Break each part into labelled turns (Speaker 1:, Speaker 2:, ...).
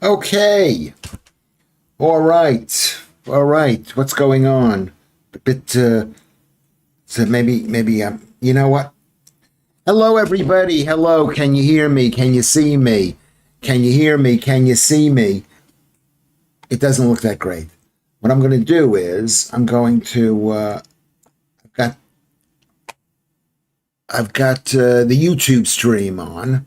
Speaker 1: Okay. All right. All right. What's going on? A bit, so maybe, you know what? Hello, everybody. Hello. Can you hear me? Can you see me? Can you hear me? Can you see me? It doesn't look that great. What I'm going to do is I'm going to, I've got the YouTube stream on.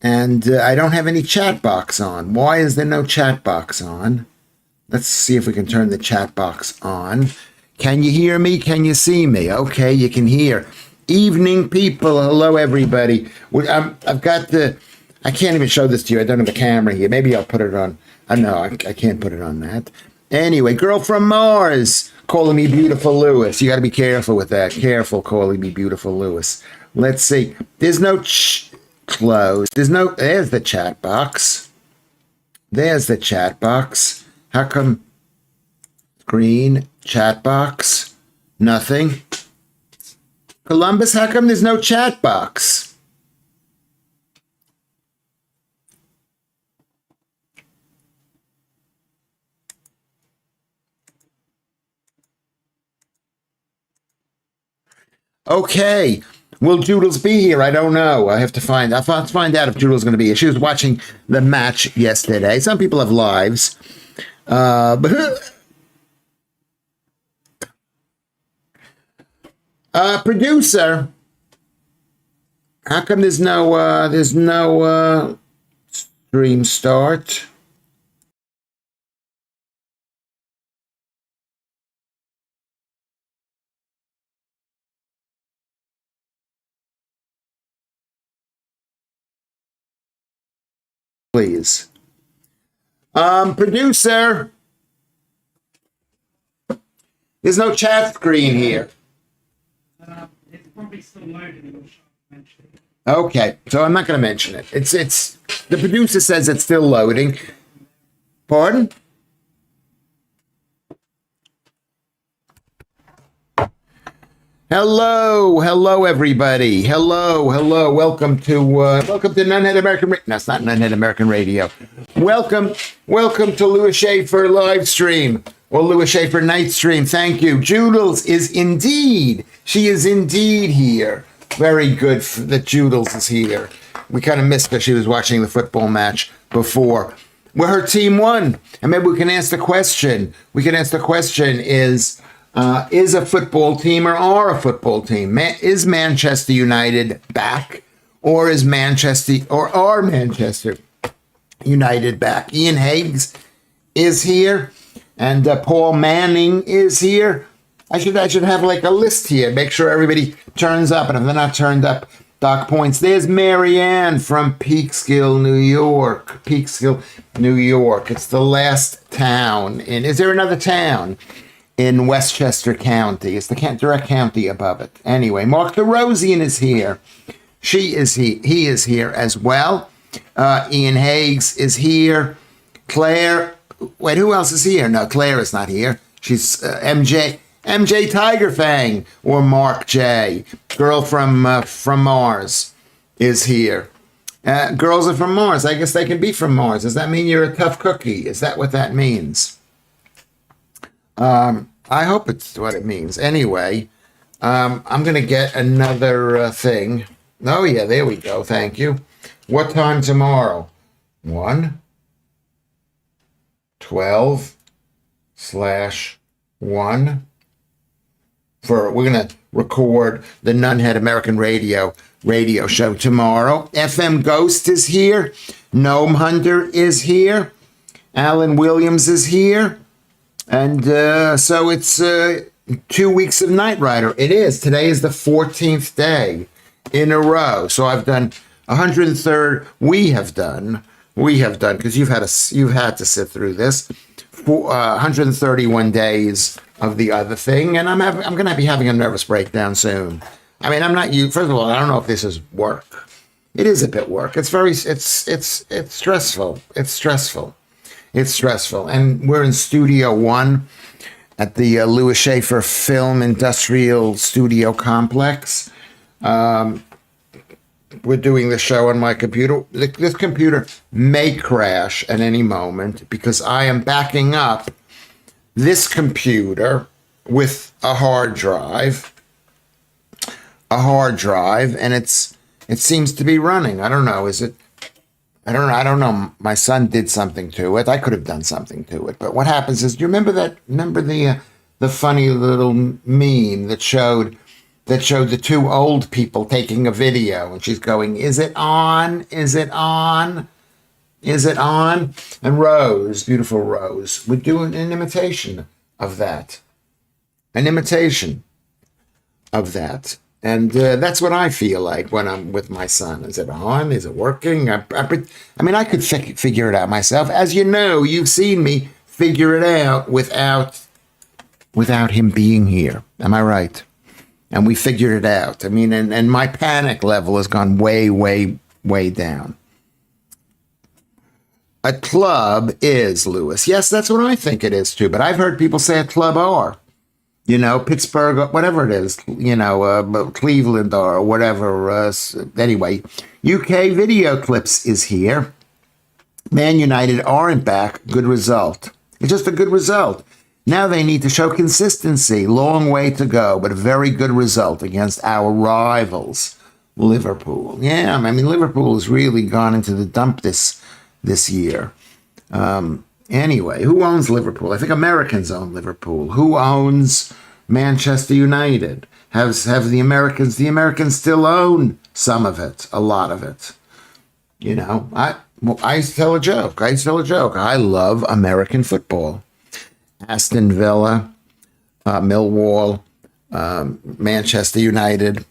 Speaker 1: And I don't have any chat box on. Why is there no chat box on? Let's see if we can turn the chat box on. Can you hear me? Can you see me? Okay, you can hear. Evening, people. Hello, everybody. I've got the... I can't even show this to you. I don't have a camera here. Maybe I'll put it on. No, I can't put it on that. Anyway, Girl from Mars calling me Beautiful Lewis. You got to be careful with that. Careful calling me Beautiful Lewis. Let's see. There's no... closed. There's the chat box. There's the chat box. How come green chat box? Nothing. Columbus, how come there's no chat box? Okay. Will Joodles be here? I don't know. I'll have to find out if Joodles going to be here. She was watching the match yesterday. Some people have lives. Producer, how come there's no stream start? Please. Producer. There's no chat screen here.
Speaker 2: It's probably still loading.
Speaker 1: Okay, so I'm not going to mention it. It's the producer says it's still loading. Pardon? Hello, everybody. Hello. Welcome to Nunhead American Radio. No, it's not Nunhead American Radio. Welcome to Lewis Schaffer Livestream or Lewis Schaffer Night Stream. Thank you. Joodles is indeed. She is indeed here. Very good that Joodles is here. We kind of missed her. She was watching the football match before. Well, her team won, and maybe we can ask the question. Is a football team or are a football team? Is Manchester United back, or are Manchester United back? Ian Higgs is here, and Paul Manning is here. I should have like a list here. Make sure everybody turns up, and if they're not turned up, dock points. There's Marianne from Peekskill, New York. It's the last town. Is there another town in Westchester County? It's the direct county above it. Anyway, Mark DeRosian is here. He is here as well. Ian Higgs is here. Claire, wait, who else is here? No, Claire is not here. She's MJ Tigerfang or Mark J. Girl from Mars is here. Girls are from Mars. I guess they can be from Mars. Does that mean you're a tough cookie? Is that what that means? I hope it's what it means. Anyway, I'm going to get another thing. Oh, yeah, there we go. Thank you. What time tomorrow? 1:12/1. We're going to record the Nunhead American Radio show tomorrow. FM Ghost is here. Gnome Hunter is here. Alan Williams is here. And so it's 2 weeks of Knight Rider. It is. Today is the 14th day in a row. So I've done 103rd. We have done because you've had to sit through this. 131 days of the other thing, and I'm going to be having a nervous breakdown soon. I mean, I'm not you. First of all, I don't know if this is work. It is a bit work. It's stressful. It's stressful. And we're in Studio One at the Lewis Schaffer Film Industrial Studio Complex. we're doing the show on my computer. This computer may crash at any moment because I am backing up this computer with a hard drive, and it seems to be running. I don't know. Is it? I don't know. My son did something to it. I could have done something to it. But what happens is, do you remember that? Remember the funny little meme that showed the two old people taking a video, and she's going, "Is it on? Is it on? Is it on?" And Rose, beautiful Rose, would do an imitation of that. An imitation of that. And that's what I feel like when I'm with my son. Is it on? Is it working? I mean, I could figure it out myself. As you know, you've seen me figure it out without him being here. Am I right? And we figured it out. I mean, and my panic level has gone way, way, way down. A club is, Lewis. Yes, that's what I think it is too. But I've heard people say a club are. You know, Pittsburgh, whatever it is, you know, Cleveland or whatever. Anyway, UK video clips is here. Man United aren't back. Good result. It's just a good result. Now they need to show consistency. Long way to go, but a very good result against our rivals, Liverpool. Yeah, I mean, Liverpool has really gone into the dump this year. Anyway, who owns Liverpool? I think Americans own Liverpool. Who owns Manchester United? Have the Americans? The Americans still own some of it, a lot of it. You know, I tell a joke. I love American football. Aston Villa, Millwall, Manchester United,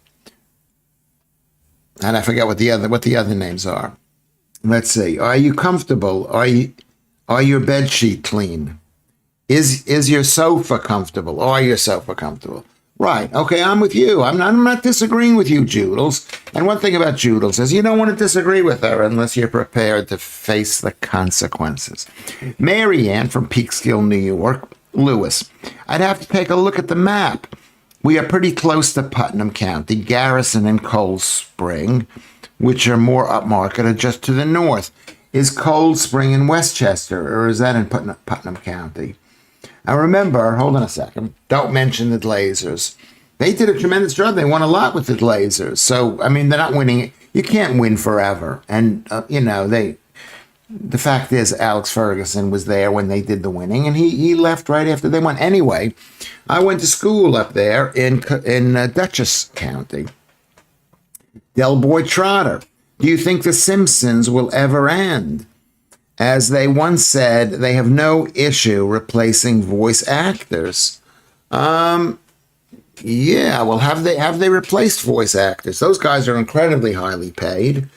Speaker 1: and I forget what the other names are. Let's see. Are you comfortable? Are your bed sheet clean? Is your sofa comfortable? Are your sofa comfortable? Right. Okay, I'm with you. I'm not disagreeing with you, Joodles. And one thing about Joodles is you don't want to disagree with her unless you're prepared to face the consequences. Mary Ann from Peekskill, New York. Lewis, I'd have to take a look at the map. We are pretty close to Putnam County, Garrison and Cold Spring, which are more upmarket, are just to the north. Is Cold Spring in Westchester, or is that in Putnam County? I remember, hold on a second, don't mention the Glazers. They did a tremendous job. They won a lot with the Glazers. So, I mean, they're not winning. You can't win forever. And, you know, the fact is Alex Ferguson was there when they did the winning, and he left right after they won. Anyway, I went to school up there in Dutchess County. Del Boy Trotter, do you think The Simpsons will ever end? As they once said, they have no issue replacing voice actors. Yeah, well, have they replaced voice actors? Those guys are incredibly highly paid,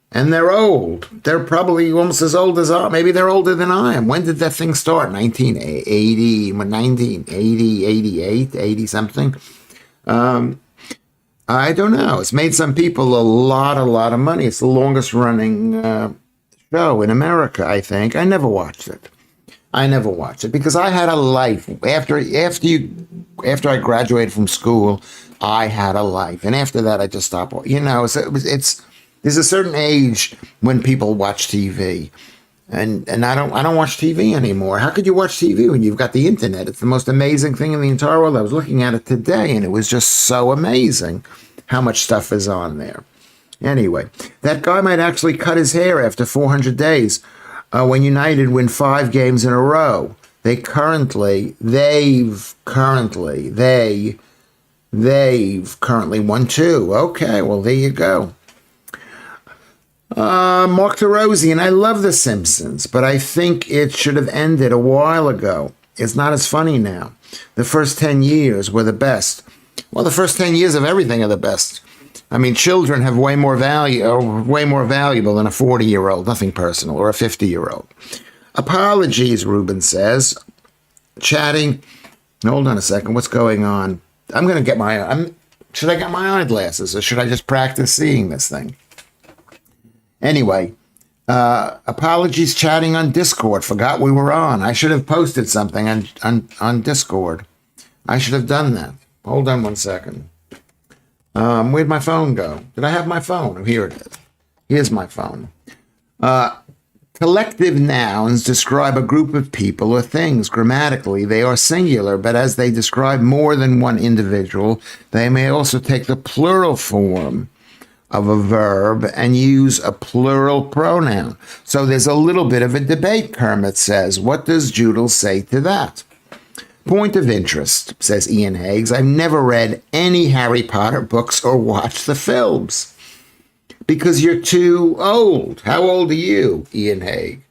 Speaker 1: and they're old. They're probably almost as old as I. Maybe they're older than I am. When did that thing start? 1980, 1980, 88, 80 something. I don't know. It's made some people a lot of money. It's the longest running show in America, I think. I never watched it because I had a life. After I graduated from school, I had a life, and after that, I just stopped. You know, so there's a certain age when people watch TV, and I don't watch TV anymore. How could you watch TV when you've got the internet? It's the most amazing thing in the entire world. I was looking at it today, and it was just so amazing how much stuff is on there. Anyway, that guy might actually cut his hair after 400 days when United win 5 games in a row. They've currently won 2. Okay, well, there you go. Mark DeRosian, I love The Simpsons, but I think it should have ended a while ago. It's not as funny now. The first 10 years were the best. Well, the first 10 years of everything are the best. I mean, children have way more valuable than a 40-year-old, nothing personal, or a 50-year-old. Apologies, Ruben says. Chatting. Hold on a second. What's going on? I'm going to get should I get my eyeglasses, or should I just practice seeing this thing? Anyway, apologies, chatting on Discord. Forgot we were on. I should have posted something on Discord. I should have done that. Hold on one second. Where'd my phone go? Did I have my phone? Oh, here it is. Here's my phone. Collective nouns describe a group of people or things. Grammatically, they are singular, but as they describe more than one individual, they may also take the plural form of a verb and use a plural pronoun. So there's a little bit of a debate, Kermit says. What does Joodle say to that? Point of interest, says Ian Higgs. I've never read any Harry Potter books or watched the films. Because you're too old. How old are you, Ian Haig?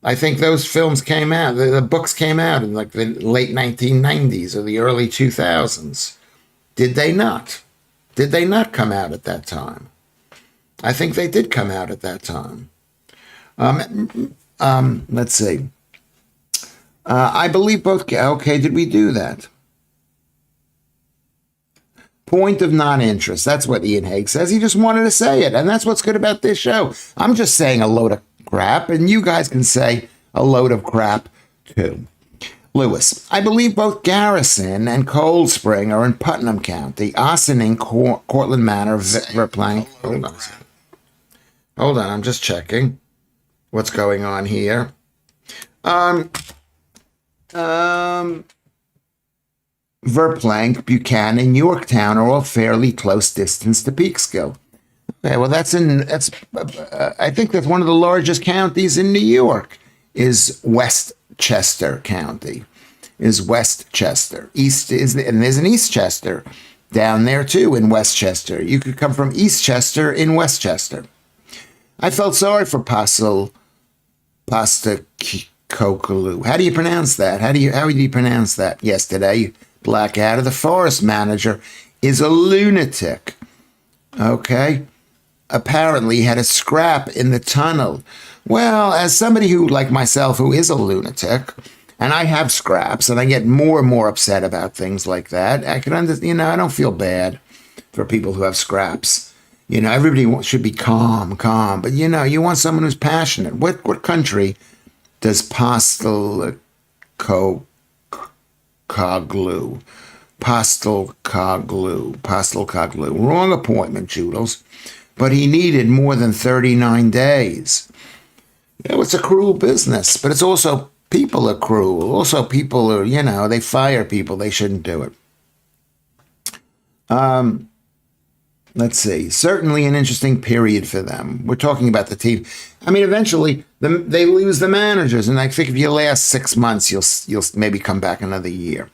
Speaker 1: I think those films came out, the books came out in like the late 1990s or the early 2000s. Did they not? Did they not come out at that time? I think they did come out at that time. Let's see. I believe both. Okay, did we do that? Point of non-interest. That's what Ian Haig says. He just wanted to say it. And that's what's good about this show. I'm just saying a load of crap, and you guys can say a load of crap too. Lewis, I believe both Garrison and Cold Spring are in Putnam County. Ossining, Cortland Manor, Verplank. Hold on, I'm just checking what's going on here. Verplank, Buchanan, Yorktown are all fairly close distance to Peekskill. Okay, well I think that's one of the largest counties in New York is Westchester County. Is Westchester. And there's an Eastchester down there too in Westchester. You could come from Eastchester in Westchester. I felt sorry for Pasta Kokalu. How do you pronounce that? How do you pronounce that? Yesterday, Blackadder, the forest manager, is a lunatic. Okay? Apparently had a scrap in the tunnel. Well, as somebody who, like myself, who is a lunatic, and I have scraps, and I get more and more upset about things like that, I can understand, I don't feel bad for people who have scraps. Everybody should be calm, but you want someone who's passionate. What country does Pastel Koglu? Wrong appointment, Joodles. But he needed more than 39 days. It's a cruel business, but it's also, people are cruel. Also, people are, they fire people. They shouldn't do it. Let's see. Certainly an interesting period for them. We're talking about the team. I mean, eventually they lose the managers, and I think if you last 6 months, you'll maybe come back another year.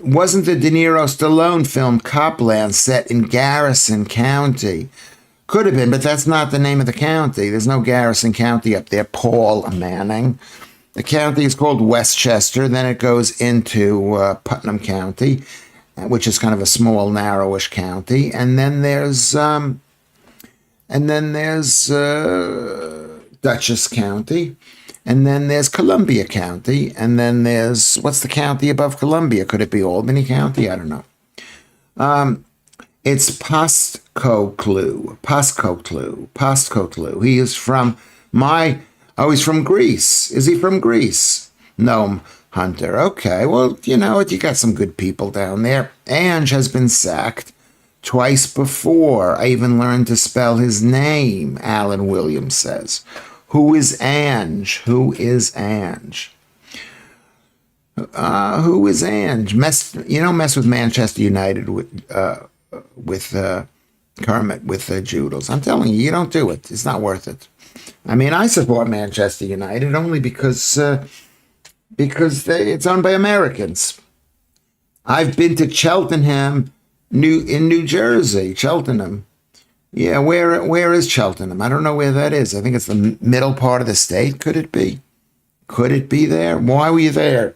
Speaker 1: Wasn't the De Niro Stallone film Copland set in Garrison County? Could have been, but that's not the name of the county. There's no Garrison County up there, Paul Manning. The county is called Westchester. Then it goes into Putnam County, which is kind of a small, narrowish county. And then there's Dutchess County. And then there's Columbia County. And then there's, what's the county above Columbia? Could it be Albany County? I don't know. It's Pastkoklu. He is from he's from Greece. Is he from Greece? Gnome Hunter. Okay, well, you got some good people down there. Ange has been sacked twice before. I even learned to spell his name, Alan Williams says. Who is Ange? Who is Ange? Mess with Manchester United with Kermit, with Joodles. I'm telling you, you don't do it. It's not worth it. I mean, I support Manchester United only because it's owned by Americans. I've been to Cheltenham, in New Jersey, Cheltenham. Yeah, where is Cheltenham? I don't know where that is. I think it's the middle part of the state. Could it be? Could it be there? Why were you there?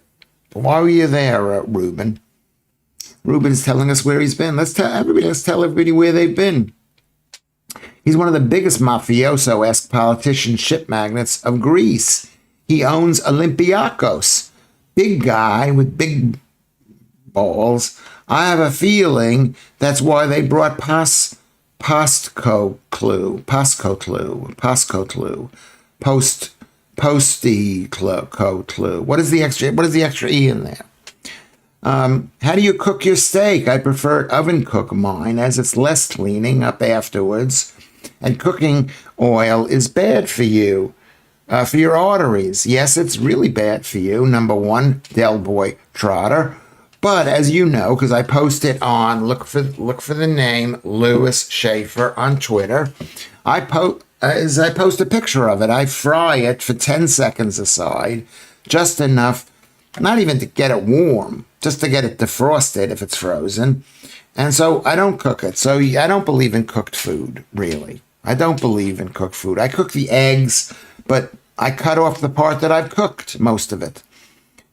Speaker 1: Ruben? Ruben's telling us where he's been. Let's tell everybody where they've been. He's one of the biggest mafioso-esque politician ship magnates of Greece. He owns Olympiakos. Big guy with big balls. I have a feeling that's why they brought Pastkoklu. What is the extra E in there? How do you cook your steak? I prefer oven cook mine as it's less cleaning up afterwards. And cooking oil is bad for your arteries. Yes, it's really bad for you. Number one, Del Boy Trotter. But as you know, because I post it on look for the name Lewis Schaffer on Twitter. I post a picture of it. I fry it for 10 seconds aside, just enough, not even to get it warm, just to get it defrosted if it's frozen. And so I don't cook it. So I don't believe in cooked food, really. I don't believe in cooked food. I cook the eggs, but I cut off the part that I've cooked, most of it.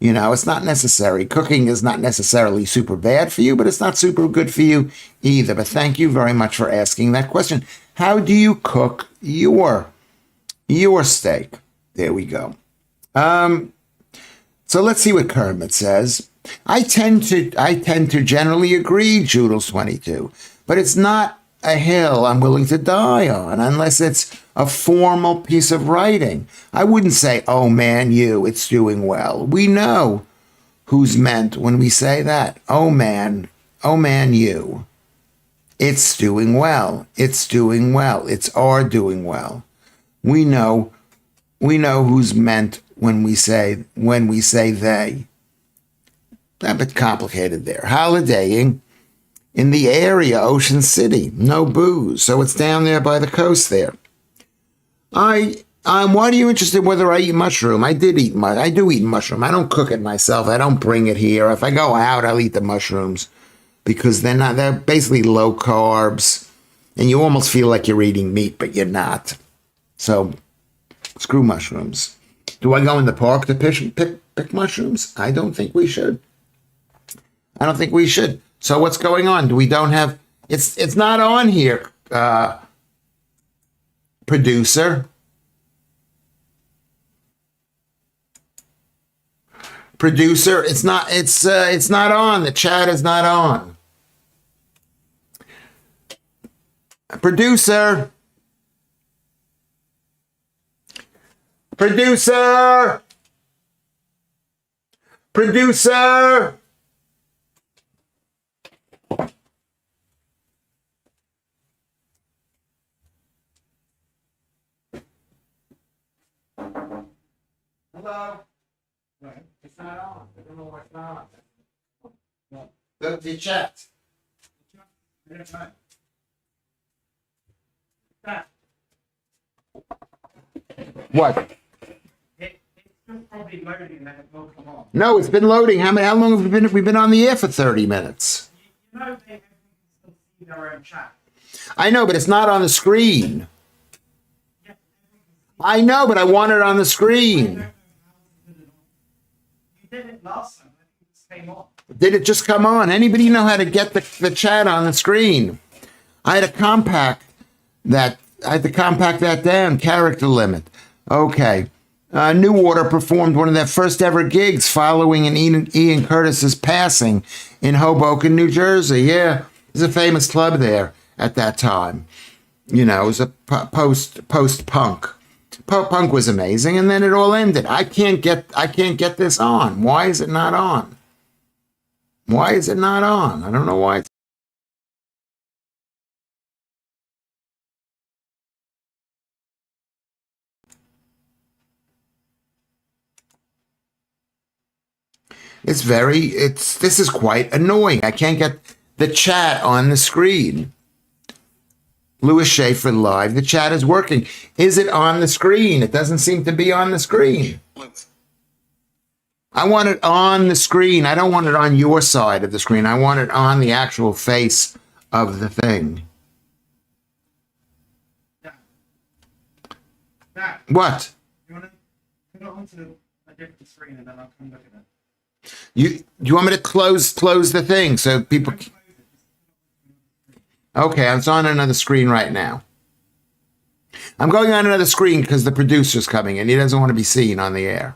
Speaker 1: It's not necessary. Cooking is not necessarily super bad for you, but it's not super good for you either. But thank you very much for asking that question. How do you cook your steak? There we go. So let's see what Kermit says. I tend to generally agree, Joodles22, but it's not a hill I'm willing to die on unless it's a formal piece of writing. I wouldn't say, oh man, it's doing well. We know who's meant when we say that. Oh man, you. It's doing well. It's doing well. It's our doing well. We know who's meant when we say they. A bit complicated there. Holidaying in the area, Ocean City, no booze. So it's down there by the coast there. Why are you interested whether I eat mushroom? I do eat mushroom. I don't cook it myself. I don't bring it here. If I go out, I'll eat the mushrooms because they're basically low carbs and you almost feel like you're eating meat, but you're not. So screw mushrooms. Do I go in the park to pick mushrooms? I don't think we should. So what's going on? We don't have it's not on here, producer. Producer, it's not on. The chat is not on. Producer. Producer. Producer. Hello.
Speaker 2: Right. It's not on.
Speaker 1: I don't know why it's not on. The chat.
Speaker 2: I don't know. That.
Speaker 1: What?
Speaker 2: It's still probably loading and then it will come on.
Speaker 1: No, it's been loading. How long have we been? We've been on the air for 30 minutes.
Speaker 2: You know they can still see their own chat.
Speaker 1: I know, but it's not on the screen.
Speaker 2: Yeah,
Speaker 1: I know, but I want it on the screen.
Speaker 2: you did it last time. I think it just came on.
Speaker 1: Did it just come on? Anybody know how to get the chat on the screen? I had to compact that down. Character limit. Okay. New Order performed one of their first ever gigs following Ian Curtis's passing in Hoboken, New Jersey. Yeah, there's a famous club there at that time. It was a post punk. Punk was amazing, and then it all ended. I can't get this on. Why is it not on? Why is it not on? I don't know why. This is quite annoying. I can't get the chat on the screen. Lewis Schaffer live. The chat is working. Is it on the screen? It doesn't seem to be on the screen. I want it on the screen. I don't want it on your side of the screen. I want it on the actual face of the thing.
Speaker 2: That.
Speaker 1: What?
Speaker 2: You want to put it onto a different screen and then I'll come look at it.
Speaker 1: You want me to close the thing so people? Okay, it's on another screen right now. I'm going on another screen because the producer's coming in. He doesn't want to be seen on the air.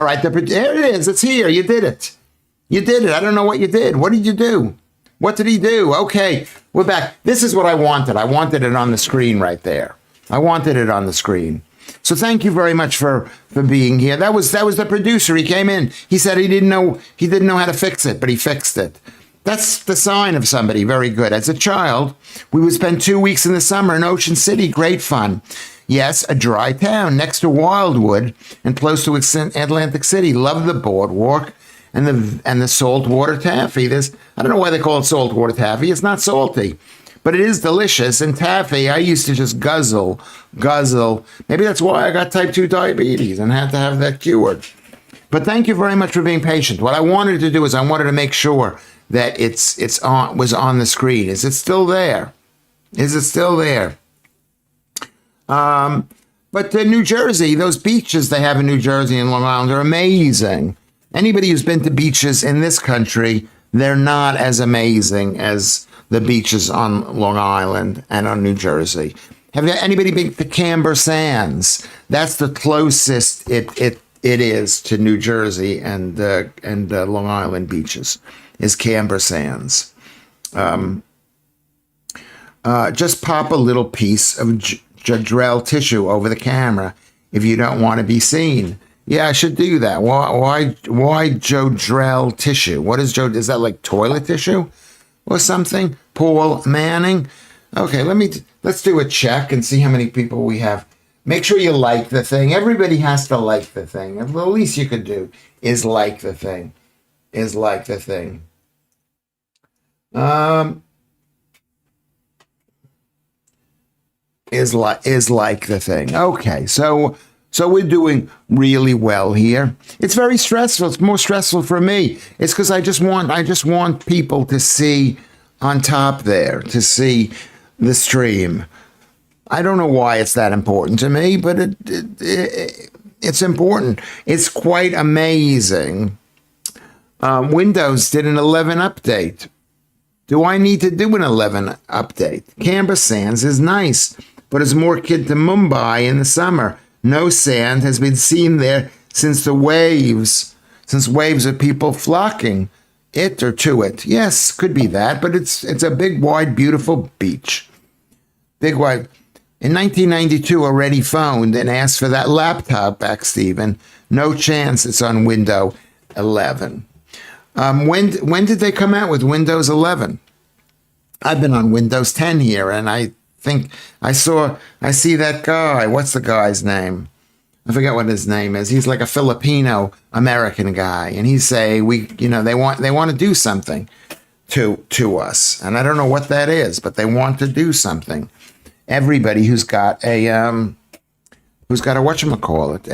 Speaker 1: All right, there it is. It's here. You did it. You did it. I don't know what you did. What did you do? What did he do? Okay, we're back. This is what I wanted. I wanted it on the screen right there. I wanted it on the screen. So thank you very much for being here. That was the producer. He came in. He said he didn't know how to fix it, but he fixed it. That's the sign of somebody very good. As a child, we would spend 2 weeks in the summer in Ocean City. Great fun. Yes, a dry town next to Wildwood and close to Atlantic City. Love the boardwalk and the saltwater taffy. I don't know why they call it saltwater taffy. It's not salty, but it is delicious. And taffy, I used to just guzzle. Maybe that's why I got type 2 diabetes and had to have that cured. But thank you very much for being patient. What I wanted to do is I wanted to make sure that was on the screen. Is it still there? Is it still there? But New Jersey, those beaches they have in New Jersey and Long Island are amazing. Anybody who's been to beaches in this country, they're not as amazing as the beaches on Long Island and on New Jersey. Have anybody been to Camber Sands? That's the closest it is to New Jersey and Long Island beaches, is Camber Sands. Just pop a little piece of Jadrell tissue over the camera if you don't want to be seen. Yeah, I should do that. Why Jadrell tissue? What is is that like toilet tissue or something? Paul Manning. Okay, let's do a check and see how many people we have. Make sure you like the thing. Everybody has to like the thing. The least you could do is like the thing. Is like the thing. Is like the thing. Okay, so we're doing really well here. It's very stressful. It's more stressful for me. It's because I just want people to see on top there, to see the stream. I don't know why it's that important to me, but it's important. It's quite amazing. Windows did an 11 update. Do I need to do an 11 update? Camber Sands is nice, but it's more akin to Mumbai in the summer. No sand has been seen there since waves of people flocking it or to it. Yes, could be that, but it's a big, wide, beautiful beach. Big, wide. In 1992, already phoned and asked for that laptop back, Stephen. No chance it's on Windows 11. When did they come out with Windows 11? I've been on Windows 10 here, and I think I see that guy. What's the guy's name? I forget what his name is. He's like a Filipino American guy, and he's saying they want to do something to us, and I don't know what that is, but they want to do something. Everybody who's got a whatchamacallit,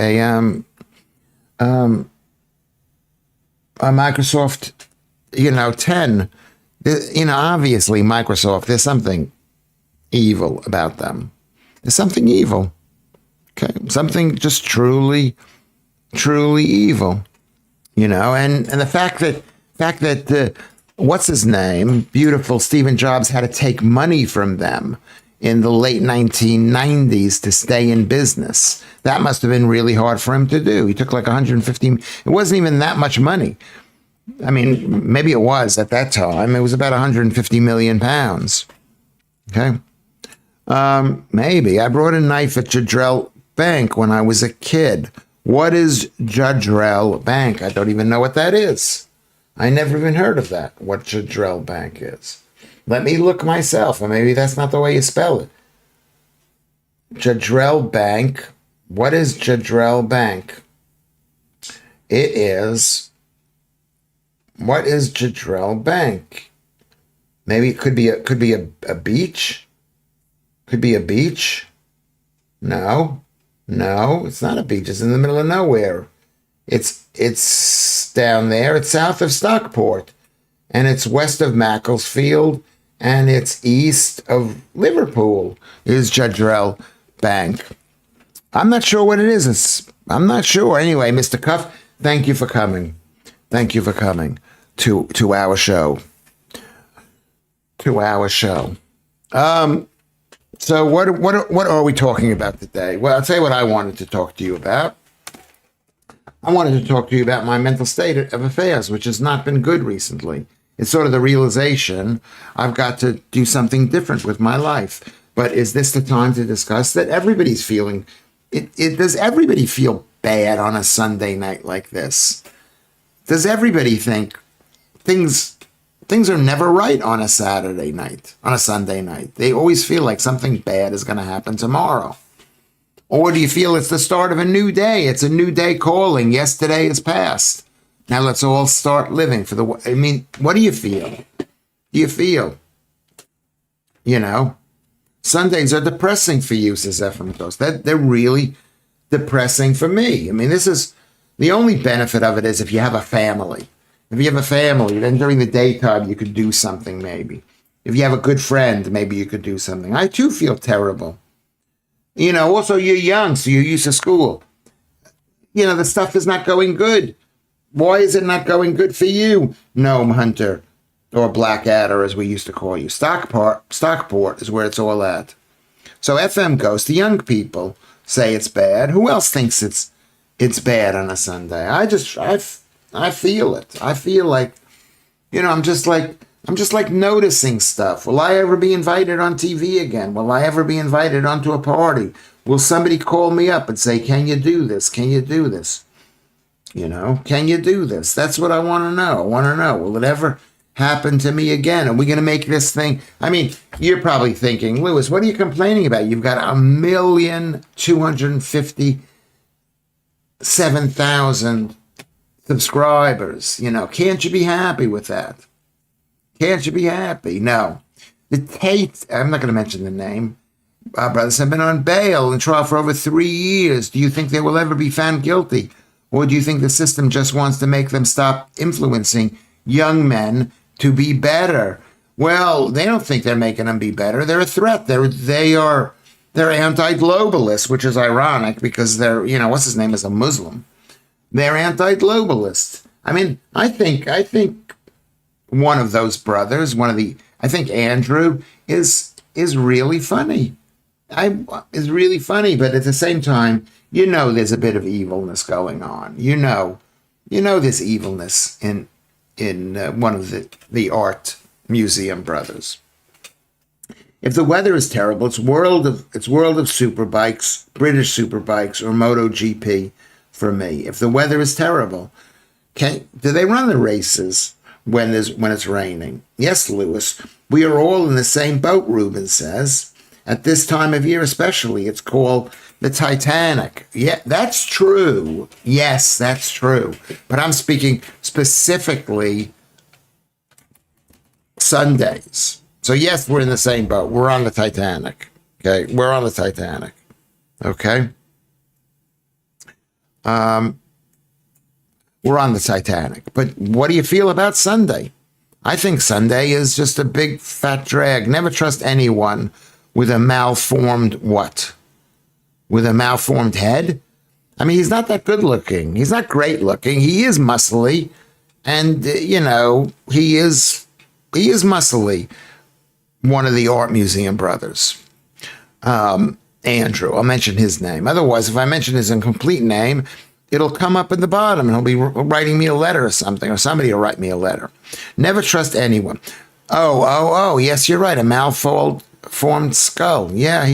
Speaker 1: a Microsoft, 10, obviously Microsoft, there's something evil about them. There's something evil. Okay. Something just truly evil, and the fact that what's his name? Beautiful Stephen Jobs had to take money from them in the late 1990s to stay in business. That must have been really hard for him to do. He took like 150. It wasn't even that much money. I mean, maybe it was at that time. It was about 150 million pounds. Okay. Maybe. I brought a knife at Jadrell Bank when I was a kid. What is Jadrell Bank? I don't even know what that is. I never even heard of that, what Jadrell Bank is. Let me look myself, or maybe that's not the way you spell it. Jadrell Bank. What is Jadrell Bank? It is. What is Jadrell Bank? Maybe it could be a beach. Could be a beach. No, it's not a beach. It's in the middle of nowhere. It's down there. It's south of Stockport, and it's west of Macclesfield, and it's east of Liverpool. Is Jadrell Bank? I'm not sure what it is. I'm not sure. Anyway, Mr. Cuff, thank you for coming. Thank you for coming to our show. To our show. So what are we talking about today? Well, I'll tell you what I wanted to talk to you about. I wanted to talk to you about my mental state of affairs, which has not been good recently. It's sort of the realization I've got to do something different with my life. But is this the time to discuss that? Everybody's feeling it. Does everybody feel bad on a Sunday night like this? Does everybody think things are never right on a Saturday night, on a Sunday night? They always feel like something bad is going to happen tomorrow. Or do you feel it's the start of a new day? It's a new day calling. Yesterday is past. Now let's all start living for the. I mean, what do you feel? Do you feel? You know, Sundays are depressing for you, says Ephraim Toast. They're really depressing for me. I mean, this is the only benefit of it is if you have a family. If you have a family, then during the daytime you could do something maybe. If you have a good friend, maybe you could do something. I too feel terrible. You know, also you're young, so you're used to school. You know, the stuff is not going good. Why is it not going good for you, Gnome Hunter, or Blackadder, as we used to call you? Stockport is where it's all at. So FM Ghost, the young people say it's bad. Who else thinks it's bad on a Sunday? I feel it. I feel like, you know, I'm just like noticing stuff. Will I ever be invited on TV again? Will I ever be invited onto a party? Will somebody call me up and say, can you do this? Can you do this? You know, can you do this? That's what I want to know. I want to know, will it ever happen to me again? Are we going to make this thing? I mean, you're probably thinking, Lewis, what are you complaining about? You've got 1,257,000 subscribers. You know, can't you be happy with that? Can't you be happy? No. The Tate, I'm not going to mention the name, brothers have been on bail and trial for over 3 years. Do you think they will ever be found guilty? Or do you think the system just wants to make them stop influencing young men to be better? Well, they don't think they're making them be better. They're a threat. They're anti-globalist, which is ironic because they're, you know, what's his name is a Muslim. They're anti-globalist. I mean, I think one of those brothers, I think Andrew is really funny. Is really funny, but at the same time, you know, there's a bit of evilness going on. You know, there's evilness in one of the art museum brothers. If the weather is terrible, it's world of superbikes, British superbikes, or MotoGP for me. If the weather is terrible, do they run the races when it's raining? Yes, Lewis. We are all in the same boat, Ruben says. At this time of year especially, it's called the Titanic. Yeah, that's true. Yes, that's true. But I'm speaking specifically Sundays. So yes, we're in the same boat. We're on the Titanic. Okay, we're on the Titanic. Okay. We're on the Titanic. But what do you feel about Sunday? I think Sunday is just a big fat drag. Never trust anyone with a malformed what? With a malformed head? I mean, he's not that good looking. He's not great looking. He is muscly. And, you know, he is muscly. One of the art museum brothers. Andrew, I'll mention his name. Otherwise, if I mention his incomplete name, it'll come up at the bottom and he'll be writing me a letter or something, or somebody will write me a letter. Never trust anyone. Oh, yes, you're right. A malformed skull. Yeah,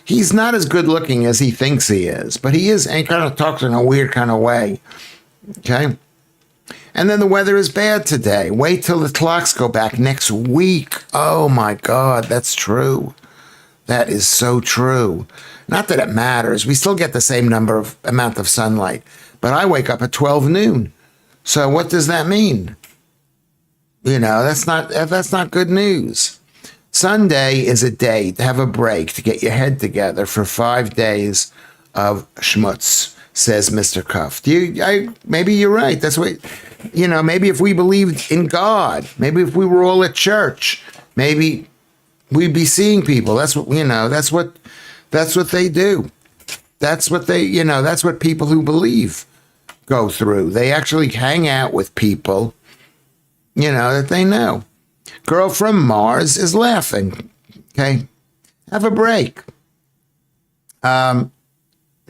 Speaker 1: he's not as good looking as he thinks he is, but he is, and he kind of talks in a weird kind of way. Okay. And then the weather is bad today. Wait till the clocks go back next week. Oh my God, that's true. That is so true. Not that it matters. We still get the same amount of sunlight, but I wake up at 12 noon. So what does that mean? You know, that's not good news. Sunday is a day to have a break, to get your head together for 5 days of schmutz, says Mr. Cuff. Maybe you're right. That's what, you know, maybe if we believed in God, maybe if we were all at church, maybe we'd be seeing people. That's what, you know, that's what they do. That's what people who believe go through. They actually hang out with people, you know, that they know. Girl from Mars is laughing. Okay. Have a break.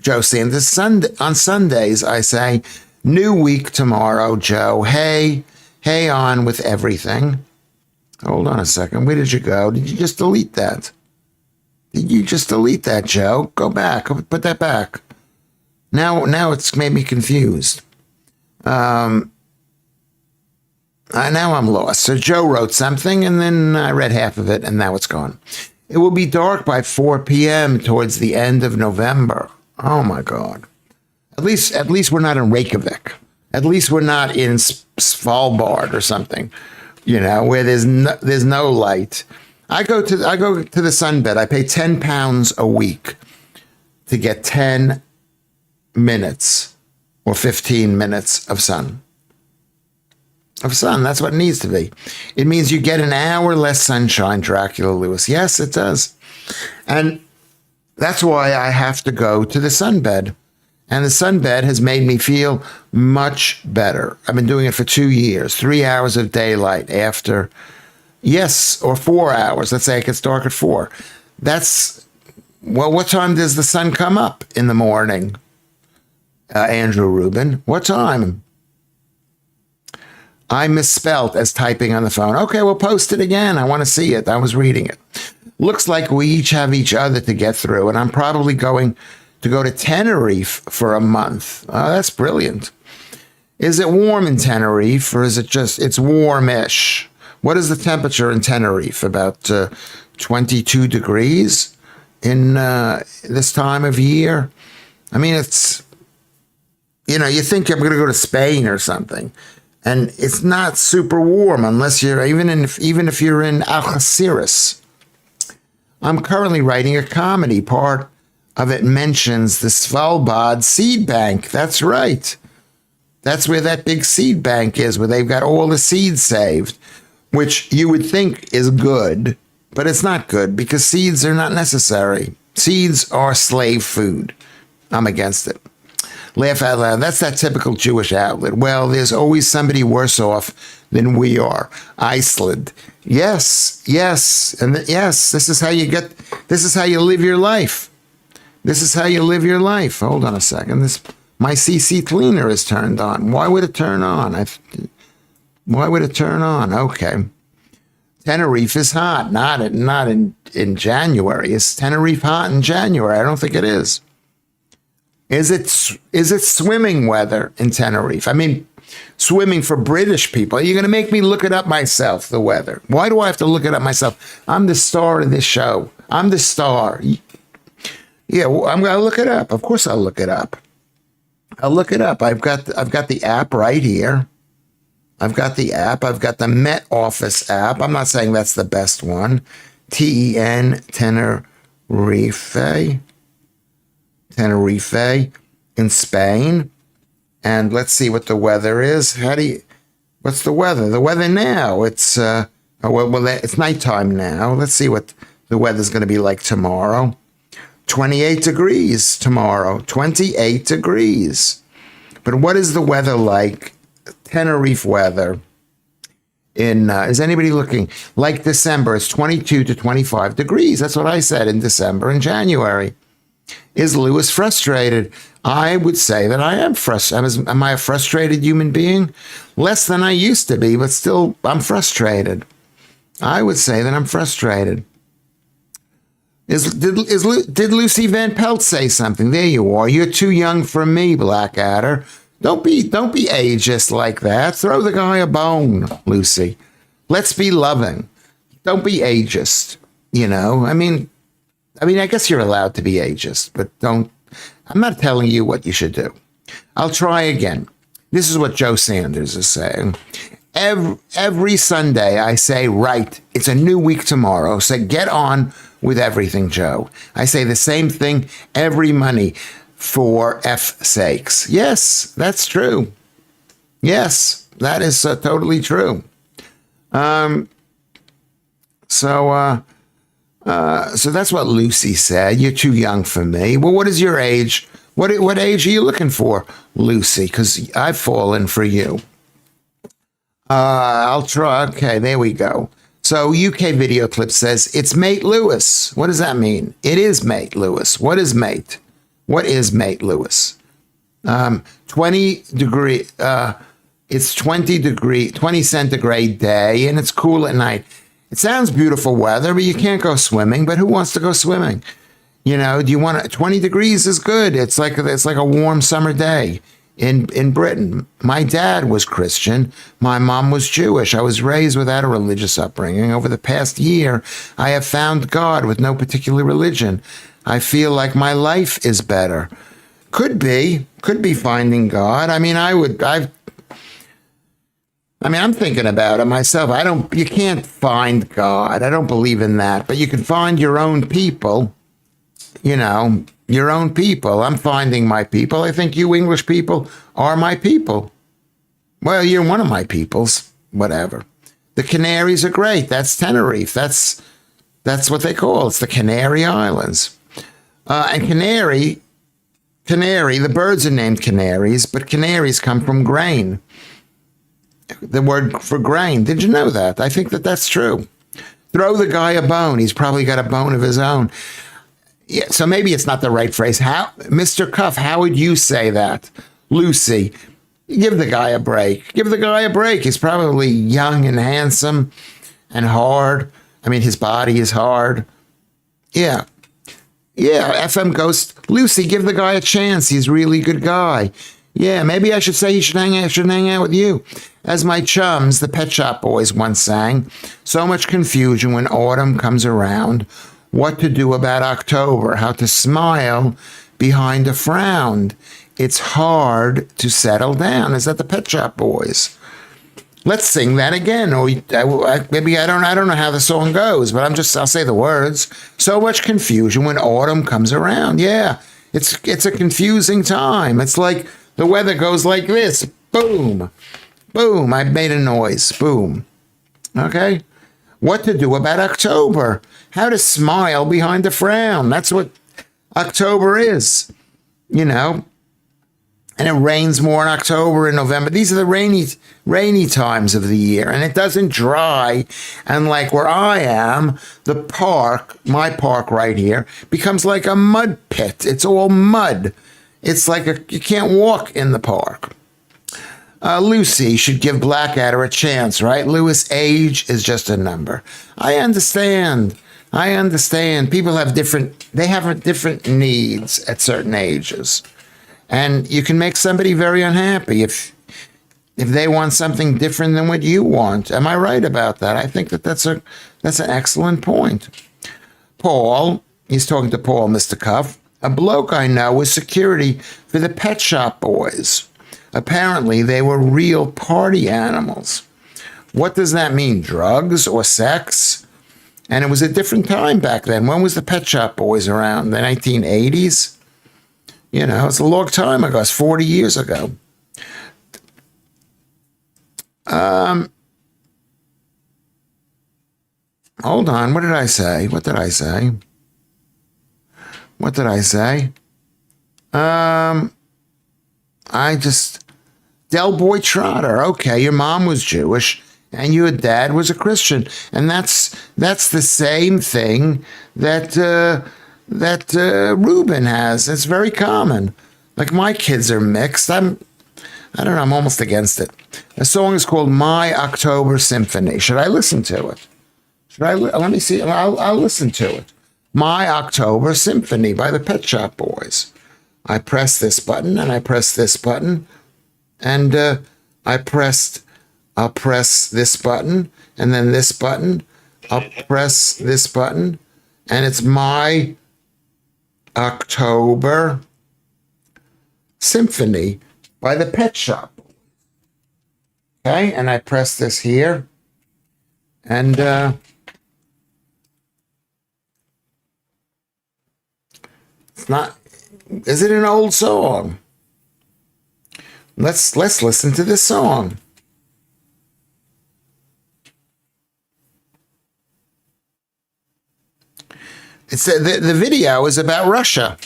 Speaker 1: Joe Sanders. On Sundays, I say, new week tomorrow, Joe. Hey on with everything. Hold on a second. Where did you go? Did you just delete that? Did you just delete that, Joe? Go back. Put that back. Now it's made me confused. Now I'm lost. So Joe wrote something, and then I read half of it, and now it's gone. It will be dark by 4 p.m. towards the end of November. Oh my God! At least we're not in Reykjavik. At least we're not in Svalbard or something, where there's no light. I go to the sunbed. I pay £10 a week to get 10 minutes or 15 minutes of sun. That's what it needs to be. It means you get an hour less sunshine, Dracula Lewis. Yes, it does. And that's why I have to go to the sunbed. And the sunbed has made me feel much better. I've been doing it for 2 years, 3 hours of daylight after, or 4 hours. Let's say it gets dark at 4. What time does the sun come up in the morning? Andrew Rubin, what time? I misspelled as typing on the phone. Okay, we'll post it again. I want to see it. I was reading it. Looks like we each have each other to get through, and I'm probably going to go to Tenerife for a month. Oh, that's brilliant. Is it warm in Tenerife, or is it it's warmish? What is the temperature in Tenerife? About 22 degrees in this time of year? I mean, it's, you think I'm going to go to Spain or something. And it's not super warm unless you're even if you're in Algeciras. I'm currently writing a comedy. Part of it mentions the Svalbard seed bank. That's right. That's where that big seed bank is, where they've got all the seeds saved, which you would think is good, but it's not good because seeds are not necessary. Seeds are slave food. I'm against it. Laugh out loud. That's that typical Jewish outlet. Well, there's always somebody worse off than we are. Iceland. Yes. And yes, this is how you live your life. This is how you live your life. Hold on a second. My CC cleaner is turned on. Why would it turn on? Why would it turn on? Okay. Tenerife is hot. Not in January. Is Tenerife hot in January? I don't think it is. Is it swimming weather in Tenerife? I mean, swimming for British people. You're going to make me look it up myself, the weather. Why do I have to look it up myself? I'm the star of this show. I'm the star. Yeah, well, I'm going to look it up. Of course I'll look it up. I've got the app right here. I've got the app. I've got the Met Office app. I'm not saying that's the best one. TEN Tenerife in Spain. And let's see what the weather is. What's the weather? The weather now, it's it's nighttime now. Let's see what the weather's going to be like tomorrow. 28 degrees tomorrow, 28 degrees. But what is the weather like? Tenerife weather is anybody looking? Like December, it's 22 to 25 degrees. That's what I said in December and January. Is Lewis frustrated? I would say that I am frustrated. Am I a frustrated human being? Less than I used to be, but still, I'm frustrated. I would say that I'm frustrated. Did Lucy Van Pelt say something? There you are. You're too young for me, Blackadder. Don't be ageist like that. Throw the guy a bone, Lucy. Let's be loving. Don't be ageist. I mean, I guess you're allowed to be ageist, but I'm not telling you what you should do. I'll try again. This is what Joe Sanders is saying. Every Sunday I say, right, it's a new week tomorrow, so get on with everything, Joe. I say the same thing every Monday, for F sakes. Yes, that's true. Yes, that is totally true. So that's what Lucy said. You're too young for me. Well, what is your age? What age are you looking for, Lucy? Because I've fallen for you. I'll try. Okay, there we go. So UK Video Clip says, it's Mate Lewis. What does that mean? It is Mate Lewis. What is Mate? What is mate, Lewis? 20 degree. It's 20 centigrade day, and it's cool at night. It sounds beautiful weather, but you can't go swimming. But who wants to go swimming? You know, do you want to, 20 degrees is good. It's like a warm summer day in Britain. My dad was Christian. My mom was Jewish. I was raised without a religious upbringing. Over the past year, I have found God with no particular religion. I feel like my life is better. Could be finding God. I mean, I'm thinking about it myself. You can't find God. I don't believe in that, but you can find your own people, your own people. I'm finding my people. I think you English people are my people. Well, you're one of my peoples, whatever. The Canaries are great. That's Tenerife. That's what they call it. It's the Canary Islands. And Canary, the birds are named canaries, but canaries come from grain. The word for grain. Did you know that? I think that's true. Throw the guy a bone. He's probably got a bone of his own. Yeah, so maybe it's not the right phrase. Mr. Cuff, how would you say that? Lucy, give the guy a break. Give the guy a break. He's probably young and handsome and hard. I mean, his body is hard. Yeah. Yeah, FM Ghost. Lucy, give the guy a chance. He's a really good guy. Yeah, maybe I should say he should hang out with you. As my chums, the Pet Shop Boys, once sang, so much confusion when autumn comes around. What to do about October, how to smile behind a frown. It's hard to settle down. Is that the Pet Shop Boys? Let's sing that again. Or maybe I don't know how the song goes, but I'll say the words. So much confusion when autumn comes around. Yeah, it's a confusing time. It's like the weather goes like this. Boom. Boom. I made a noise. Boom. Okay. What to do about October? How to smile behind a frown. That's what October is, And it rains more in October and November. These are the rainy times of the year, and it doesn't dry. And like where I am, my park right here, becomes like a mud pit. It's all mud. It's like you can't walk in the park. Lucy should give Blackadder a chance, right? Lewis, age is just a number. I understand. People have different needs at certain ages. And you can make somebody very unhappy if they want something different than what you want. Am I right about that? I think that's an excellent point. Paul, he's talking to Paul, Mr. Cuff. A bloke I know was security for the Pet Shop Boys. Apparently, they were real party animals. What does that mean? Drugs or sex? And it was a different time back then. When was the Pet Shop Boys around? The 1980s? It's a long time ago. It's 40 years ago. Hold on. What did I say? Del Boy Trotter. Okay, your mom was Jewish and your dad was a Christian. And that's the same thing that Reuben has. It's very common. Like my kids are mixed. I don't know. I'm almost against it. The song is called My October Symphony. Should I listen to it? Let me see. I'll listen to it. My October Symphony by the Pet Shop Boys. I press this button and I press this button. And I'll press this button and then this button. I'll press this button. And it's My October Symphony by the Pet Shop. Okay, and I press this here. And it's not, is it an old song? Let's listen to this song. It's the video is about Russia.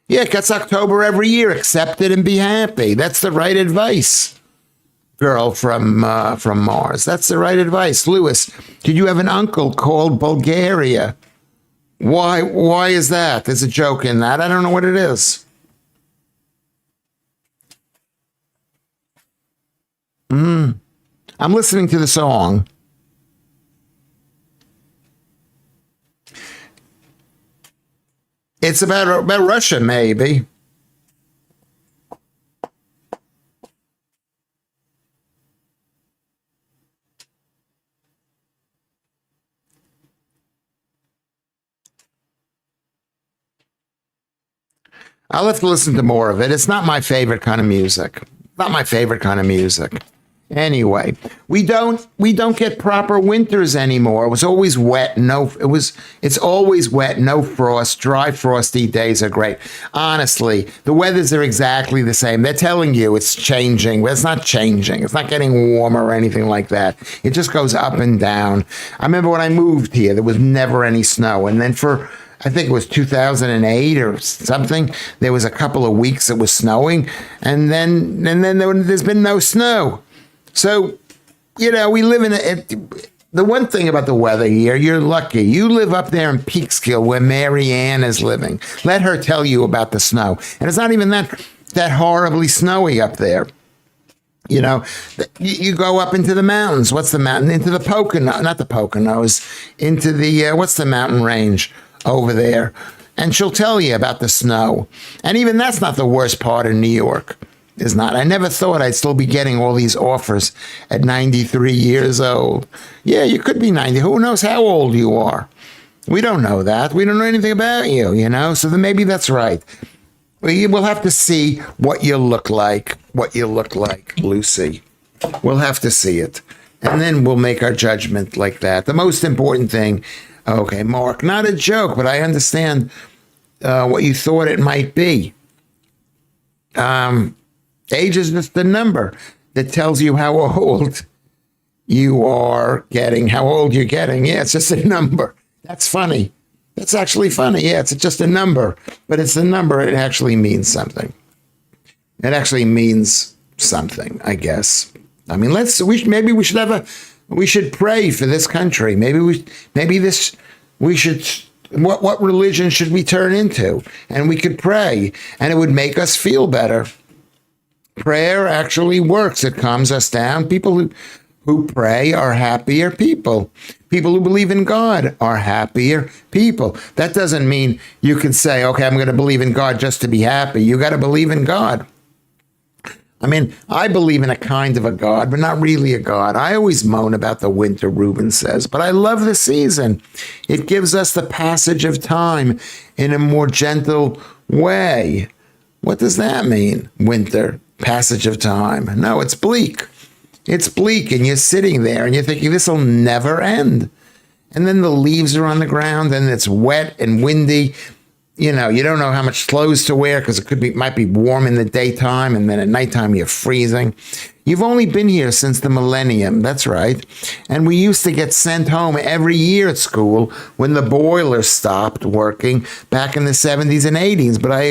Speaker 1: Yeah, it gets October every year. Accept it and be happy. That's the right advice. girl from Mars. That's the right advice. Lewis, did you have an uncle called Bulgaria? Why is that? There's a joke in that. I don't know what it is. I'm listening to the song. It's about Russia, maybe. I'll have to listen to more of it. It's not my favorite kind of music. Not my favorite kind of music. Anyway, we don't get proper winters anymore. It was always wet. It's always wet, no frost. Dry, frosty days are great. Honestly, the weathers are exactly the same. They're telling you it's changing. Well, it's not changing. It's not getting warmer or anything like that. It just goes up and down. I remember when I moved here, there was never any snow. And then I think it was 2008 or something, there was a couple of weeks it was snowing. And then there's been no snow. So, we live the one thing about the weather here, you're lucky. You live up there in Peekskill where Mary Ann is living. Let her tell you about the snow. And it's not even that horribly snowy up there. You go up into the mountains. What's the mountain? Into the Pocono, not the Poconos, into the, what's the mountain range over there? And she'll tell you about the snow. And even that's not the worst part of New York. Is not. I never thought I'd still be getting all these offers at 93 years old. Yeah, you could be 90. Who knows how old you are? We don't know that. We don't know anything about you, So then maybe that's right. We'll have to see what you look like, Lucy. We'll have to see it. And then we'll make our judgment like that. The most important thing, okay, Mark, not a joke, but I understand what you thought it might be. Age is just a number that tells you how old you are getting, how old you're getting. Yeah, it's just a number. That's funny. That's actually funny. Yeah, it's just a number, but it's a number. It actually means something. It actually means something, I guess. I mean, we should pray for this country. What religion should we turn into? And we could pray, and it would make us feel better. Prayer actually works. It calms us down. People who pray are happier people. People who believe in God are happier people. That doesn't mean you can say, okay, I'm going to believe in God just to be happy. You got to believe in God. I mean, I believe in a kind of a God, but not really a God. I always moan about the winter, Reuben says, but I love the season. It gives us the passage of time in a more gentle way. What does that mean, winter? Passage of time. No, it's bleak. It's bleak, and you're sitting there and you're thinking this will never end. And then the leaves are on the ground and it's wet and windy. You don't know how much clothes to wear because might be warm in the daytime, and then at nighttime you're freezing. You've only been here since the millennium. That's right. And we used to get sent home every year at school when the boiler stopped working back in the 70s and 80s. But I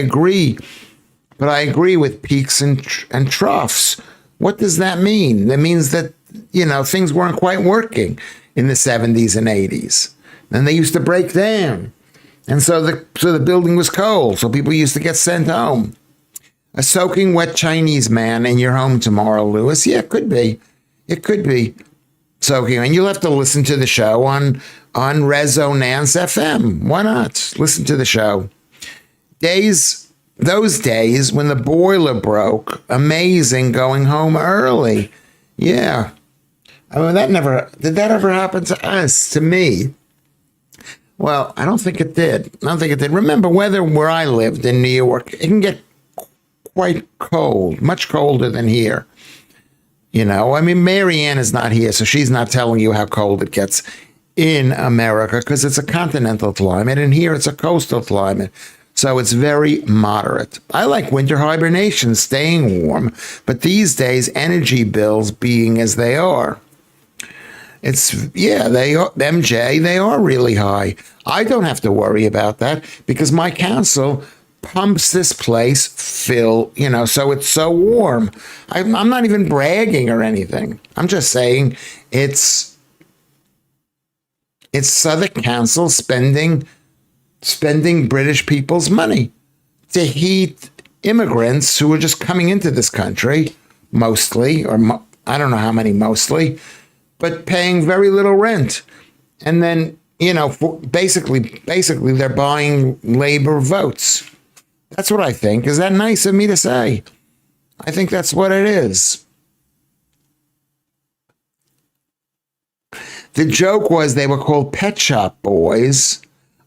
Speaker 1: agree with peaks and troughs. What does that mean? That means that, things weren't quite working in the 70s and 80s. And they used to break down. And so the building was cold, so people used to get sent home. A soaking wet Chinese man in your home tomorrow, Lewis? Yeah, it could be. It could be soaking. And you'll have to listen to the show on Resonance FM. Why not? Listen to the show. Those days when the boiler broke, amazing going home early. Yeah. I mean, did that ever happen to us, to me? Well, I don't think it did. Remember, weather where I lived in New York, it can get quite cold, much colder than here. I mean, Mary Ann is not here, so she's not telling you how cold it gets in America because it's a continental climate, and here it's a coastal climate. So it's very moderate. I like winter hibernation, staying warm, but these days, energy bills being as they are, MJ, they are really high. I don't have to worry about that because my council pumps this place so it's so warm. I'm not even bragging or anything. I'm just saying it's Southwark Council spending British people's money to heat immigrants who are just coming into this country, mostly, I don't know how many mostly, but paying very little rent. And then, basically they're buying labor votes. That's what I think. Is that nice of me to say? I think that's what it is. The joke was they were called Pet Shop Boys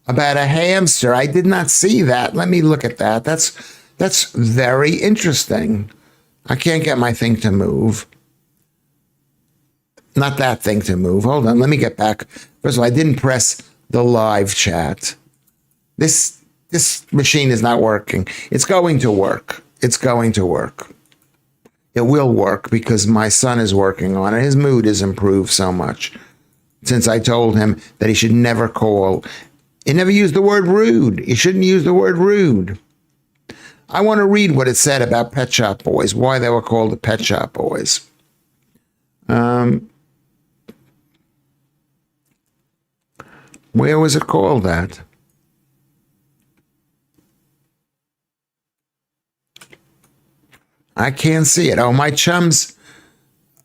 Speaker 1: about a hamster. I did not see that. Let me look at that. That's very interesting. I can't get my thing to move. Not that thing to move. Hold on. Let me get back. First of all, I didn't press the live chat. This machine is not working. It's going to work. It's going to work. It will work because my son is working on it. His mood has improved so much since I told him that he should never call. He never used the word rude. He shouldn't use the word rude. I want to read what it said about Pet Shop Boys, why they were called the Pet Shop Boys. Where was it called that? I can't see it. Oh, my chums,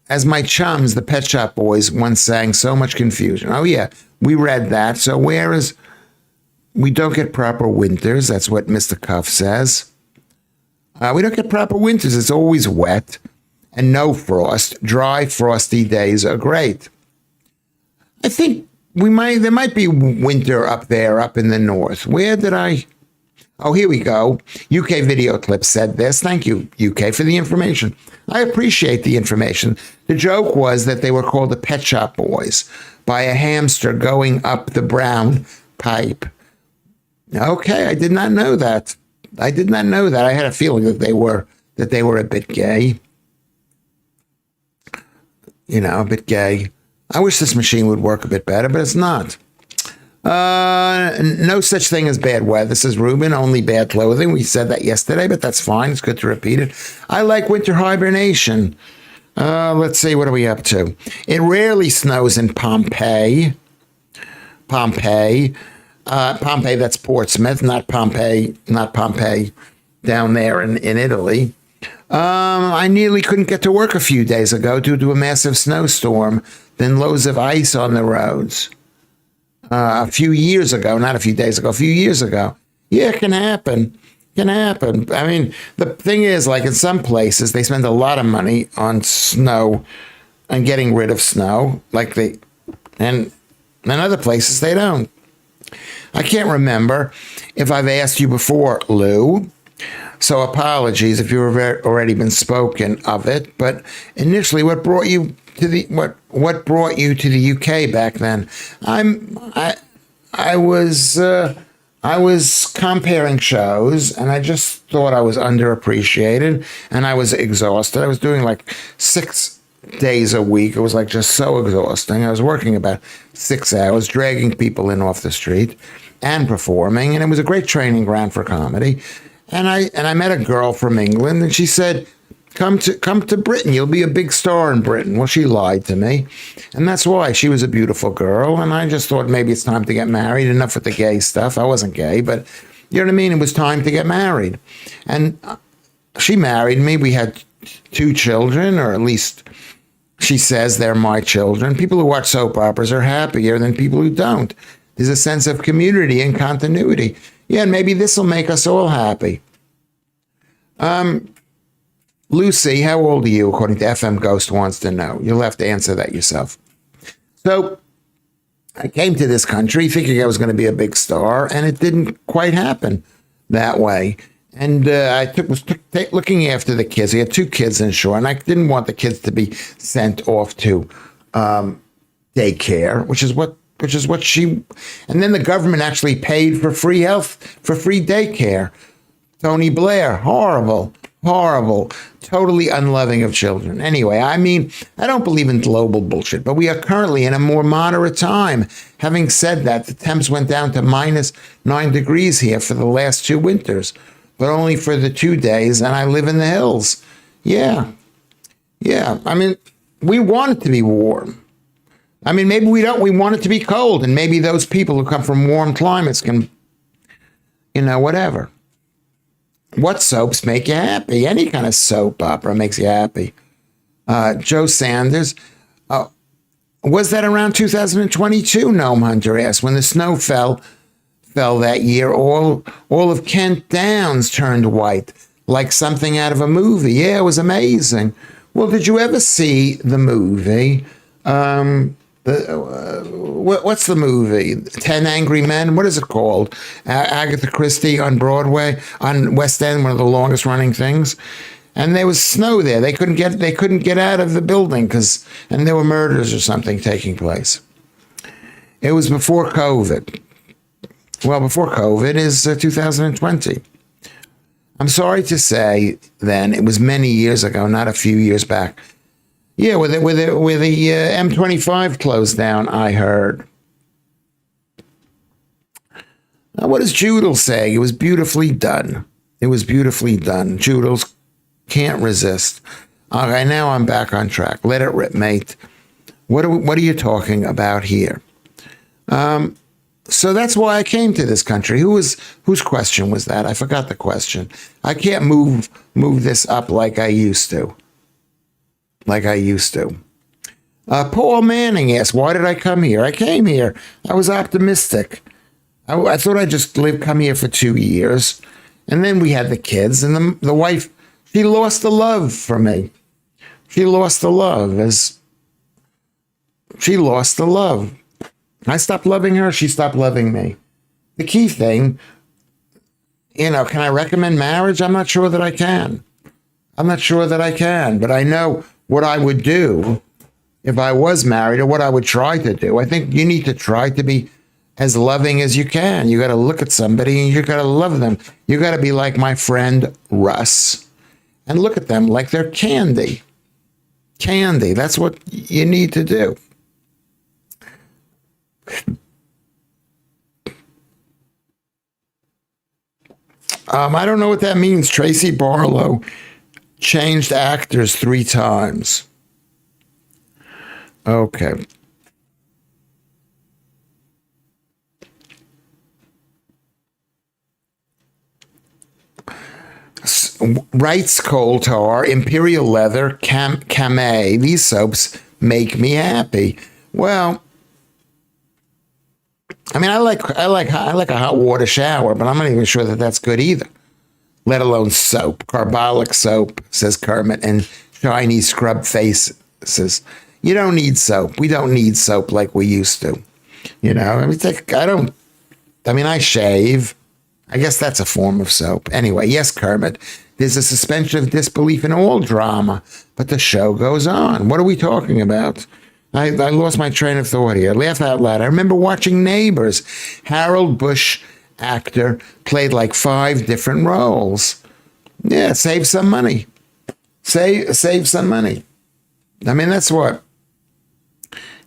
Speaker 1: the Pet Shop Boys once sang So Much Confusion. Oh, yeah, we read that. So where is, we don't get proper winters. That's what Mr. Cuff says. We don't get proper winters. It's always wet and no frost. Dry, frosty days are great. I think there might be winter up there, up in the north. Where did I? Oh, here we go. UK Video Clip said this. Thank you, UK, for the information. I appreciate the information. The joke was that they were called the Pet Shop Boys by a hamster going up the brown pipe. Okay, I did not know that. I had a feeling that they were a bit gay. A bit gay. I wish this machine would work a bit better, but it's not. No such thing as bad weather, says Ruben, only bad clothing. We said that yesterday, but that's fine. It's good to repeat it. I like winter hibernation. Let's see, what are we up to? It rarely snows in Pompeii. Pompeii, that's Portsmouth, not Pompeii down there in Italy. I nearly couldn't get to work a few days ago due to a massive snowstorm, then loads of ice on the roads. A few years ago. Yeah, it can happen. I mean, the thing is, like in some places, they spend a lot of money on snow and getting rid of snow, and in other places they don't. I can't remember if I've asked you before, Lou. So apologies if you've already been spoken of it. But initially, what brought you to the UK back then? I was comparing shows, and I just thought I was underappreciated, and I was exhausted. I was doing like 6 days a week. It was like just so exhausting. I was working about 6 hours, dragging people in off the street and performing, and it was a great training ground for comedy. And I met a girl from England, and she said, come to Britain. You'll be a big star in Britain. Well, she lied to me. And that's why. She was a beautiful girl. And I just thought maybe it's time to get married. Enough with the gay stuff. I wasn't gay, but you know what I mean? It was time to get married. And she married me. We had 2 children, or at least she says they're my children. People who watch soap operas are happier than people who don't. There's a sense of community and continuity. Yeah, and maybe this will make us all happy. Lucy, how old are you, according to FM Ghost wants to know? You'll have to answer that yourself. So I came to this country thinking I was going to be a big star, and it didn't quite happen that way. And I was looking after the kids. I had 2 kids in shore, and I didn't want the kids to be sent off to daycare, which is what she, and then the government actually paid for free daycare. Tony Blair, horrible, totally unloving of children. Anyway, I mean, I don't believe in global bullshit, but we are currently in a more moderate time. Having said that, the temps went down to -9 degrees here for the last 2 winters. but only for the 2 days, and I live in the hills. Yeah. Yeah. I mean, we want it to be warm. I mean, maybe we don't. We want it to be cold, and maybe those people who come from warm climates can, whatever. What soaps make you happy? Any kind of soap opera makes you happy. Joe Sanders. Was that around 2022? Gnome Hunter asked. When the snow fell that year, all of Kent Downs turned white, like something out of a movie. Yeah, it was amazing. Well, did you ever see the movie? What's the movie? 10 Angry Men? What is it called? Agatha Christie on Broadway, on West End, one of the longest running things. And there was snow there. They couldn't get out of the building and there were murders or something taking place. It was before COVID. Well, before COVID is 2020. I'm sorry to say then, it was many years ago, not a few years back. Yeah, with the M25 closed down, I heard. Now, what does Judel say? It was beautifully done. It was beautifully done. Judels can't resist. Okay, now I'm back on track. Let it rip, mate. What are you talking about here? So that's why I came to this country. Whose question was that? I forgot the question. I can't move this up like I used to. Paul Manning asked, why did I come here? I came here. I was optimistic. I thought I'd just come here for 2 years. And then we had the kids, and the wife, she lost the love for me. She lost the love. I stopped loving her. She stopped loving me. The key thing, can I recommend marriage? I'm not sure that I can. But I know what I would do if I was married, or what I would try to do. I think you need to try to be as loving as you can. You got to look at somebody and you got to love them. You got to be like my friend Russ and look at them like they're candy. Candy. That's what you need to do. I don't know what that means. Tracy Barlow changed actors 3 times. Okay. Wright's Coal Tar, Imperial Leather, Camay. These soaps make me happy. Well, I mean, I like a hot water shower, but I'm not even sure that that's good either. Let alone soap, carbolic soap, says Kermit, and shiny scrub faces. You don't need soap. We don't need soap like we used to. I shave. I guess that's a form of soap. Anyway, yes, Kermit, there's a suspension of disbelief in all drama, but the show goes on. What are we talking about? I lost my train of thought here. Laugh out loud. I remember watching Neighbors. Harold Bush, actor, played like 5 different roles. Yeah, save some money. Save some money. I mean, that's what.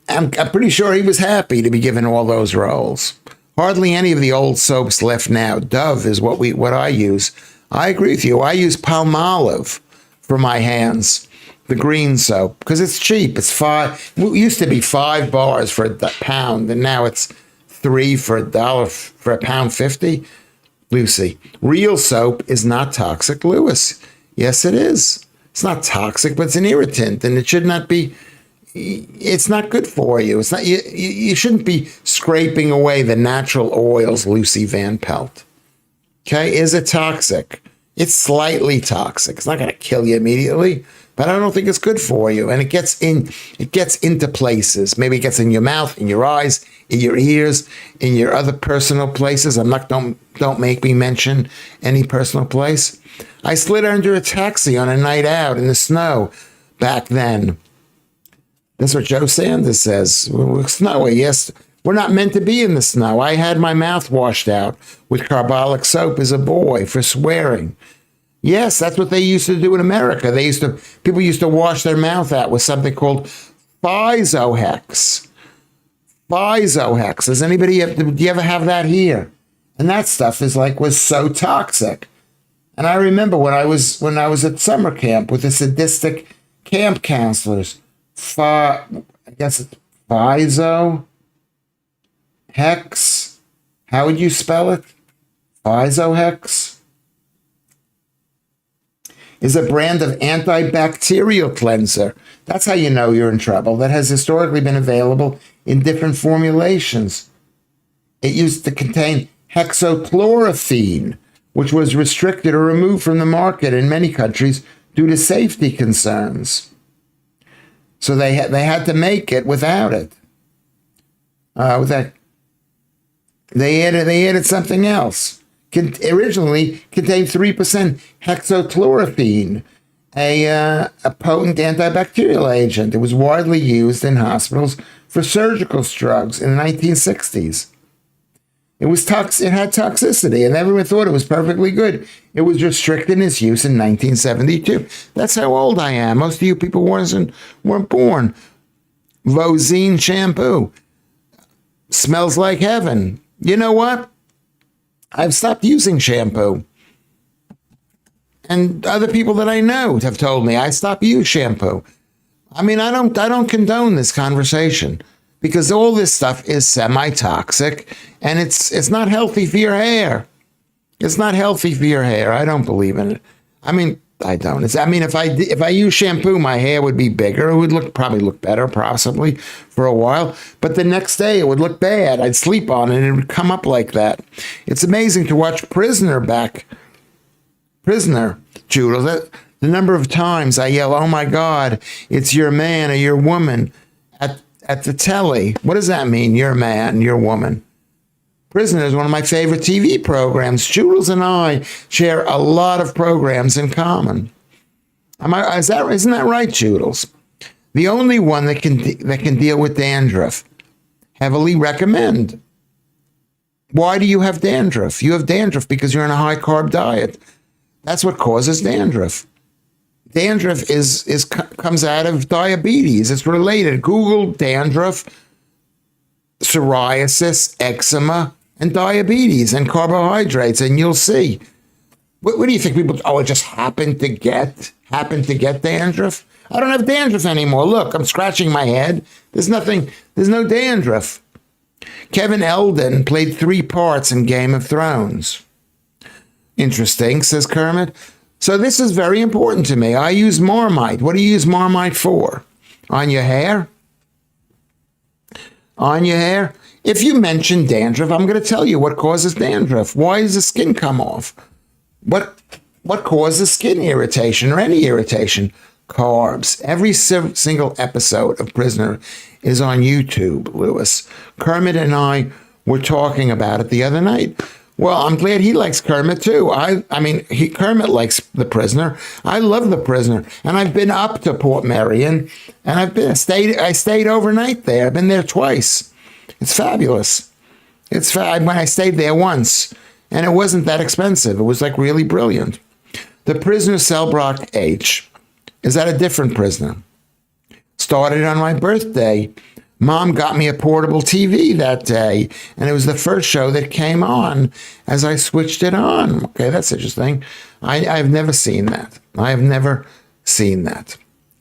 Speaker 1: I'm pretty sure he was happy to be given all those roles. Hardly any of the old soaps left now. Dove is what I use. I agree with you. I use Palmolive for my hands. The green soap, because it's cheap. It's $5. It used to be $5 for a pound, and now it's $3 for $1 for £1.50. Lucy, real soap is not toxic. Lewis, yes, it is. It's not toxic, but it's an irritant, and it should not be. It's not good for you. It's not. You shouldn't be scraping away the natural oils. Lucy Van Pelt. Okay, is it toxic? It's slightly toxic. It's not going to kill you immediately, but I don't think it's good for you. And it gets into places. Maybe it gets in your mouth, in your eyes, in your ears, in your other personal places. Don't make me mention any personal place. I slid under a taxi on a night out in the snow back then. That's what Joe Sanders says. We're snowy. Yes, we're not meant to be in the snow. I had my mouth washed out with carbolic soap as a boy for swearing. Yes, that's what they used to do in America. People used to wash their mouth out with something called Physohex. Physohex. Do you ever have that here? And that stuff was so toxic. And I remember when I was at summer camp with the sadistic camp counselors, I guess it's Physo Hex. How would you spell it? Physohex is a brand of antibacterial cleanser. That's how you know you're in trouble. That has historically been available in different formulations. It used to contain hexachlorophene, which was restricted or removed from the market in many countries due to safety concerns. So they had to make it without it. They added something else. Originally contained 3% hexachlorophene, a potent antibacterial agent. It was widely used in hospitals for surgical drugs in the 1960s. It had toxicity, and everyone thought it was perfectly good. It was restricted in its use in 1972. That's how old I am. Most of you people weren't born. Vosine shampoo smells like heaven. You know what? I've stopped using shampoo. And other people that I know have told me I stopped using shampoo. I mean, I don't condone this conversation because all this stuff is semi-toxic and it's not healthy for your hair. It's not healthy for your hair. I don't believe in it. I mean, I don't. If I use shampoo, my hair would be bigger. It would probably look better, possibly for a while. But the next day, it would look bad. I'd sleep on it, and it would come up like that. It's amazing to watch Prisoner, Judah. The number of times I yell, "Oh my God, it's your man or your woman," at the telly. What does that mean? Your man, your woman. Prisoner is one of my favorite TV programs. Jules and I share a lot of programs in common. Isn't that right, Jules? The only one that can deal with dandruff. Heavily recommend. Why do you have dandruff? You have dandruff because you're on a high carb diet. That's what causes dandruff. Dandruff comes out of diabetes. It's related. Google dandruff, psoriasis, eczema, and diabetes and carbohydrates, and you'll see. What do you think people? Oh, it just happened to get dandruff. I don't have dandruff anymore. Look, I'm scratching my head. There's no dandruff. Kevin Eldon played 3 parts in Game of Thrones. Interesting, says Kermit. So this is very important to me. I use Marmite. What do you use Marmite for? On your hair? On your hair? If you mention dandruff, I'm going to tell you what causes dandruff. Why does the skin come off? What causes skin irritation or any irritation? Carbs. Every single episode of Prisoner is on YouTube, Lewis. Kermit and I were talking about it the other night. Well, I'm glad he likes Kermit too. Kermit likes The Prisoner. I love The Prisoner, and I've been up to Port Marion, and I stayed overnight there. I've been there twice. It's fabulous. When I stayed there once, and it wasn't that expensive. It was like really brilliant. The Prisoner Cell Block H. Is that a different prisoner? Started on my birthday. Mom got me a portable TV that day, and it was the first show that came on as I switched it on. Okay, that's interesting. I've never seen that.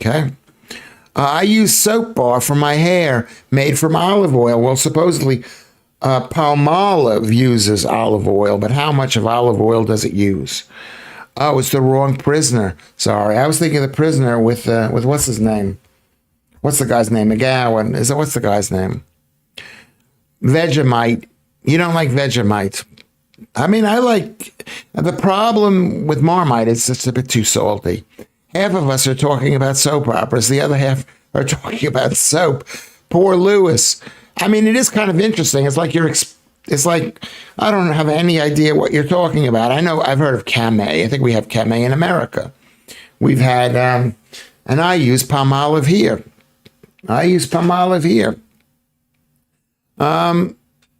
Speaker 1: Okay. I use soap bar for my hair made from olive oil. Well, supposedly Palmolive uses olive oil, but how much of olive oil does it use? Oh, it's the wrong prisoner. Sorry, I was thinking of The Prisoner with what's his name? What's the guy's name? McGowan. What's the guy's name? Vegemite. You don't like Vegemite. I mean, I like, the problem with Marmite is it's a bit too salty. Half of us are talking about soap operas. The other half are talking about soap. Poor Lewis. I mean, it is kind of interesting. It's like I don't have any idea what you're talking about. I know I've heard of Camay. I think we have Camay in America. We've had, and I use Palmolive here.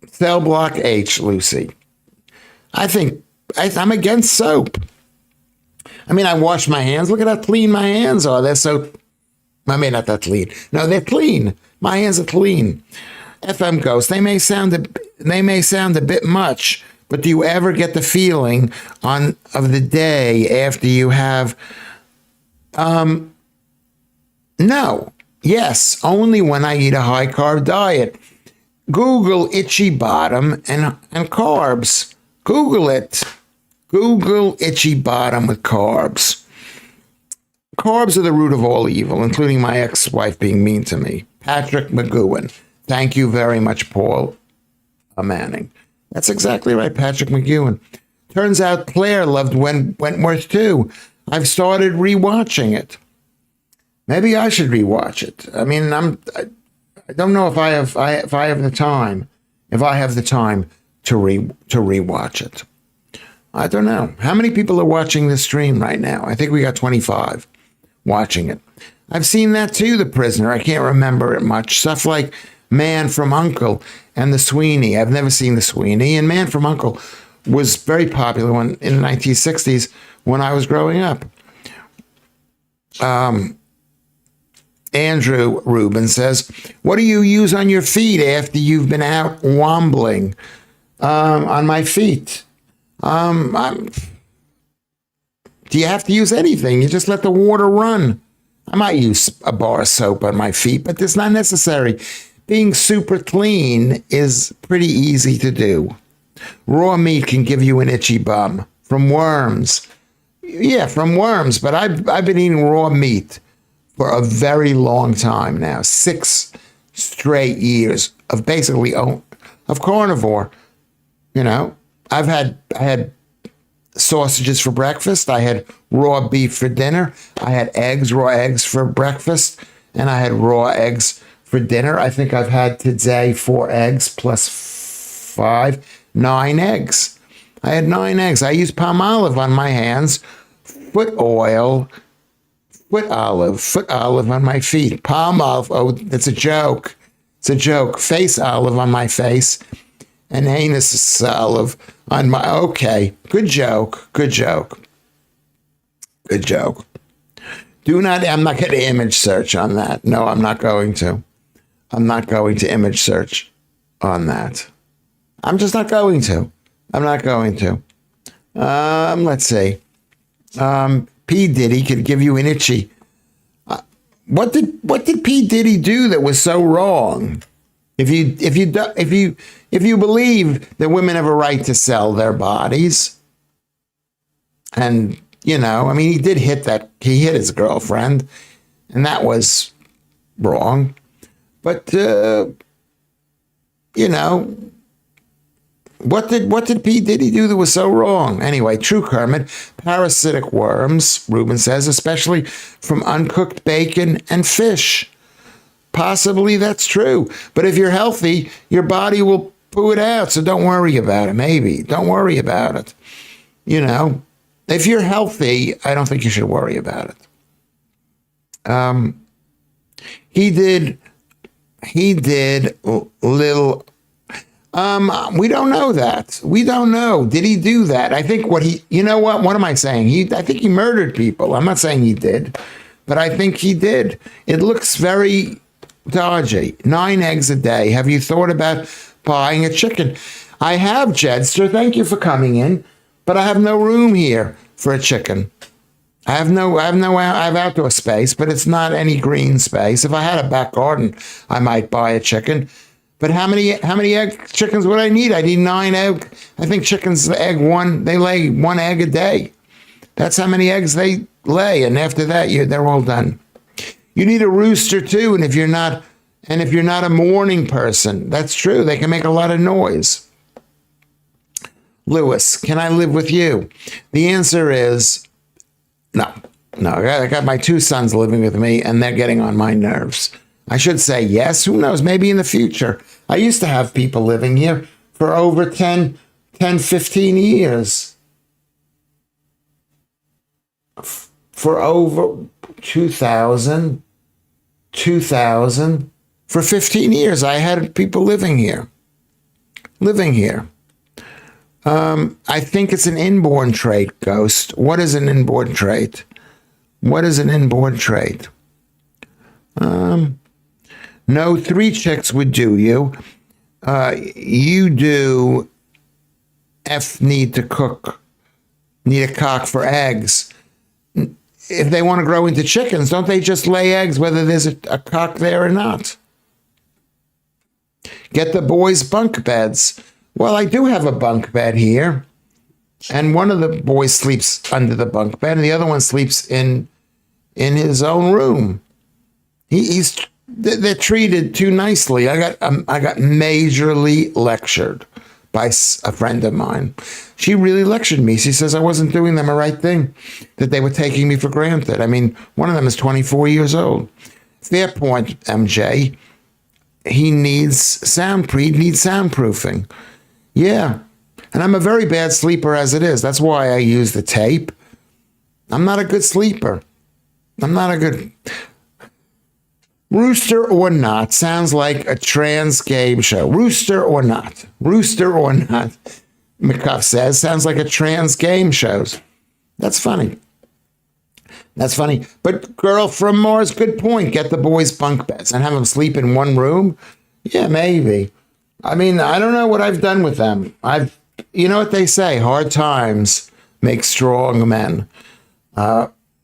Speaker 1: Cell Block H, Lucy. I'm against soap. I mean, I wash my hands. Look at how clean my hands are. They're so, I mean, not that clean. No, they're clean. My hands are clean. FM Ghost. They may sound a bit much, But do you ever get the feeling of the day after you have? No. Yes, only when I eat a high carb diet. Google itchy bottom and carbs. Google it. Google itchy bottom with carbs. Carbs are the root of all evil, including my ex-wife being mean to me. Patrick McGowan. Thank you very much, Paul Manning. That's exactly right, Patrick McGowan. Turns out Claire loved Wentworth too. I've started rewatching it. Maybe I should rewatch it. I mean, I don't know if I have the time. If I have the time to rewatch it. I don't know. How many people are watching this stream right now? I think we got 25 watching it. I've seen that too, The Prisoner. I can't remember it much. Stuff like Man from U.N.C.L.E. and The Sweeney. I've never seen The Sweeney. And Man from U.N.C.L.E. was very popular in the 1960s when I was growing up. Andrew Rubin says, what do you use on your feet after you've been out wombling? On my feet. Do you have to use anything? You just let the water run. I might use a bar of soap on my feet, but it's not necessary. Being super clean is pretty easy to do. Raw meat can give you an itchy bum from worms. Yeah, from worms, but I've been eating raw meat for a very long time now. 6 straight years of basically of carnivore. You know, I had sausages for breakfast. I had raw beef for dinner. I had raw eggs for breakfast, and I had raw eggs for dinner. I think I've had today 4 eggs plus 5, 9 eggs. I had 9 eggs. I use palm olive on my hands, foot olive on my feet. Palm olive. Oh, it's a joke. It's a joke. Face olive on my face. And anus olive on my. Okay. Good joke. Good joke. Good joke. I'm not going to image search on that. No, I'm not going to. I'm not going to image search on that. I'm just not going to. I'm not going to. Let's see. P. Diddy could give you an itchy. What did P. Diddy do that was so wrong? If you believe that women have a right to sell their bodies, and you know, I mean, he hit his girlfriend, and that was wrong. But you know, what did P. Diddy do that was so wrong? Anyway, true Kermit, parasitic worms, Ruben says, especially from uncooked bacon and fish. Possibly that's true. But if you're healthy, your body will poo it out. So don't worry about it. Maybe. Don't worry about it. You know, if you're healthy, I don't think you should worry about it. He did little. We don't know that. We don't know. Did he do that? I think you know what? What am I saying? I think he murdered people. I'm not saying he did, but I think he did. It looks very dodgy. 9 eggs a day. Have you thought about buying a chicken? I have, Jedster. Thank you for coming in, but I have no room here for a chicken. I have outdoor space, but it's not any green space. If I had a back garden, I might buy a chicken. But how many chickens would I need? I need 9 eggs. I think chickens they lay 1 egg a day. That's how many eggs they lay, and after that, they're all done. You need a rooster too, and if you're not a morning person, that's true. They can make a lot of noise. Lewis, can I live with you? The answer is no. No, I got my 2 sons living with me, and they're getting on my nerves. I should say yes. Who knows? Maybe in the future. I used to have people living here for over 10, 15 years. For over 2000. For 15 years, I had people living here. I think it's an inborn trait, Ghost. What is an inborn trait? No, 3 chicks would do you. You do F need a cock for eggs. If they want to grow into chickens, don't they just lay eggs whether there's a cock there or not? Get the boys bunk beds. Well, I do have a bunk bed here. And one of the boys sleeps under the bunk bed and the other one sleeps in his own room. They're treated too nicely. I got majorly lectured by a friend of mine. She really lectured me. She says I wasn't doing them the right thing, that they were taking me for granted. I mean, one of them is 24 years old. Fair point, MJ. He needs soundproofing. Yeah. And I'm a very bad sleeper as it is. That's why I use the tape. I'm not a good sleeper. Rooster or not sounds like a trans game show. Rooster or not, McCuff says, sounds like a trans game show. That's funny. But Girl from Mars, good point. Get the boys bunk beds and have them sleep in one room. Yeah, maybe. I mean, I don't know what I've done with them. You know what they say, hard times make strong men.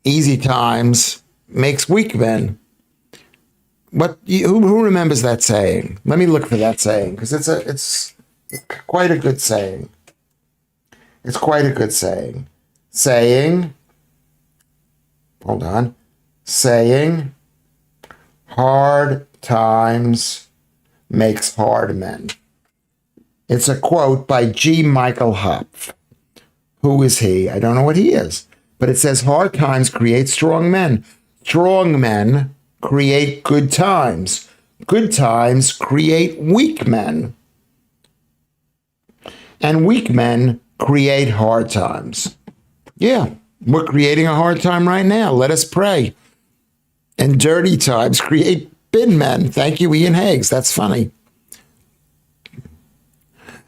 Speaker 1: Easy times makes weak men. Who remembers that saying? Let me look for that saying, because it's quite a good saying. It's quite a good saying. Hold on. Saying, hard times makes hard men. It's a quote by G. Michael Hopf. Who is he? I don't know what he is. But it says, hard times create strong men. Strong men create good times. Good times create weak men. And weak men create hard times. Yeah, we're creating a hard time right now. Let us pray. And dirty times create bin men. Thank you, Ian Higgs. That's funny.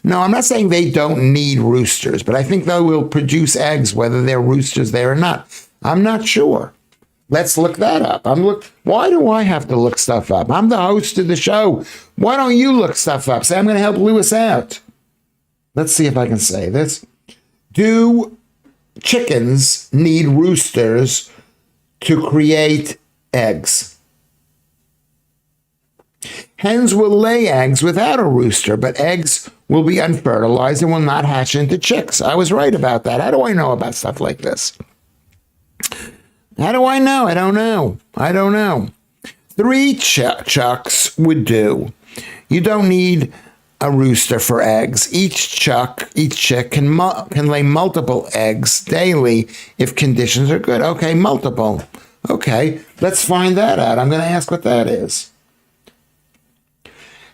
Speaker 1: No, I'm not saying they don't need roosters, but I think they will produce eggs whether they're roosters there or not. I'm not sure. Let's look that up. Why do I have to look stuff up? I'm the host of the show. Why don't you look stuff up? Say, I'm going to help Lewis out. Let's see if I can say this. Do chickens need roosters to create eggs? Hens will lay eggs without a rooster, but eggs will be unfertilized and will not hatch into chicks. I was right about that. How do I know about stuff like this? How do I know? I don't know. 3 chucks would do. You don't need a rooster for eggs. Each chick can lay multiple eggs daily if conditions are good. Okay, multiple. Okay, let's find that out. I'm going to ask what that is.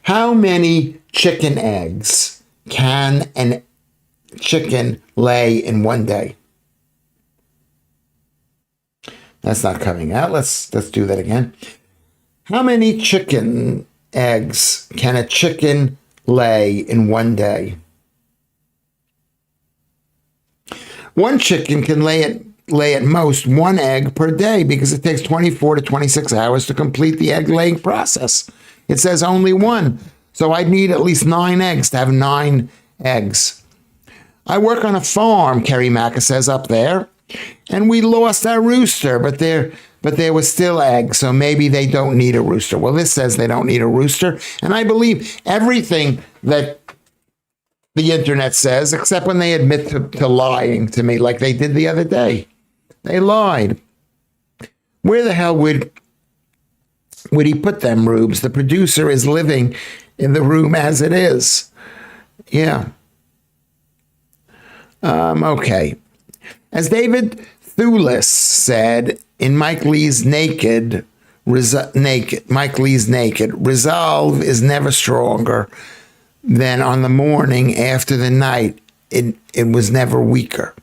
Speaker 1: How many chicken eggs can a chicken lay in one day? That's not coming out. Let's do that again. How many chicken eggs can a chicken lay in one day? One chicken can lay at most 1 egg per day because it takes 24 to 26 hours to complete the egg laying process. It says only 1. So I'd need at least 9 eggs to have 9 eggs. I work on a farm, Kerry Macca says up there, and we lost our rooster, but there was still eggs, so maybe they don't need a rooster. Well, this says they don't need a rooster, and I believe everything that the internet says, except when they admit to lying to me, like they did the other day. They lied. Where the hell would he put them, Rubes? The producer is living in the room as it is. Yeah. Okay. As David Thewlis said in Mike Lee's Naked, Mike Lee's Naked, resolve is never stronger than on the morning after the night. It was never weaker.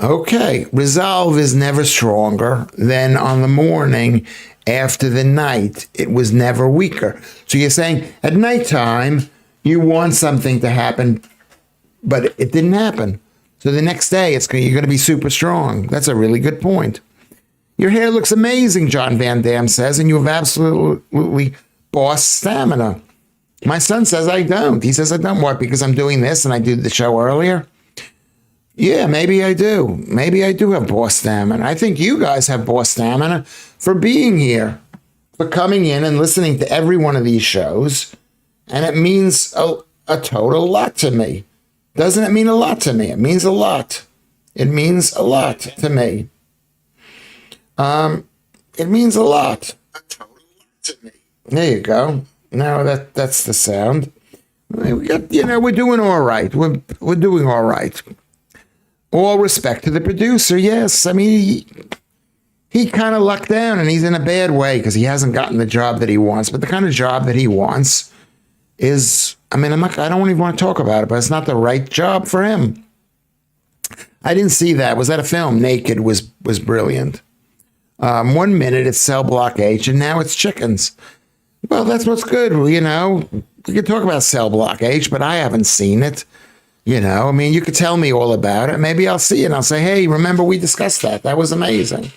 Speaker 1: Okay, resolve is never stronger than on the morning after the night. It was never weaker. So you're saying at nighttime, you want something to happen, but it didn't happen. So the next day, you're going to be super strong. That's a really good point. Your hair looks amazing, John Van Dam says, and you have absolutely boss stamina. My son says I don't. He says I don't. What? Because I'm doing this and I did the show earlier? Yeah, maybe I do. Maybe I do have boss stamina. I think you guys have boss stamina for being here, for coming in and listening to every one of these shows. And it means a total lot to me. Doesn't it mean a lot to me? It means a lot. It means a lot to me. It means a lot. A total lot to me. There you go. Now that's the sound. We got, we're doing all right. We're doing all right. All respect to the producer. Yes, I mean he kind of lucked down, and he's in a bad way because he hasn't gotten the job that he wants. But the kind of job that he wants is, I mean, I don't even want to talk about it, but it's not the right job for him. I didn't see that. Was that a film? Naked was brilliant. 1 minute it's Cell Block H, and now it's chickens. Well, that's what's good. We could talk about Cell Block H, but I haven't seen it. I mean, you could tell me all about it. Maybe I'll see it and I'll say, hey, remember we discussed that. That was amazing.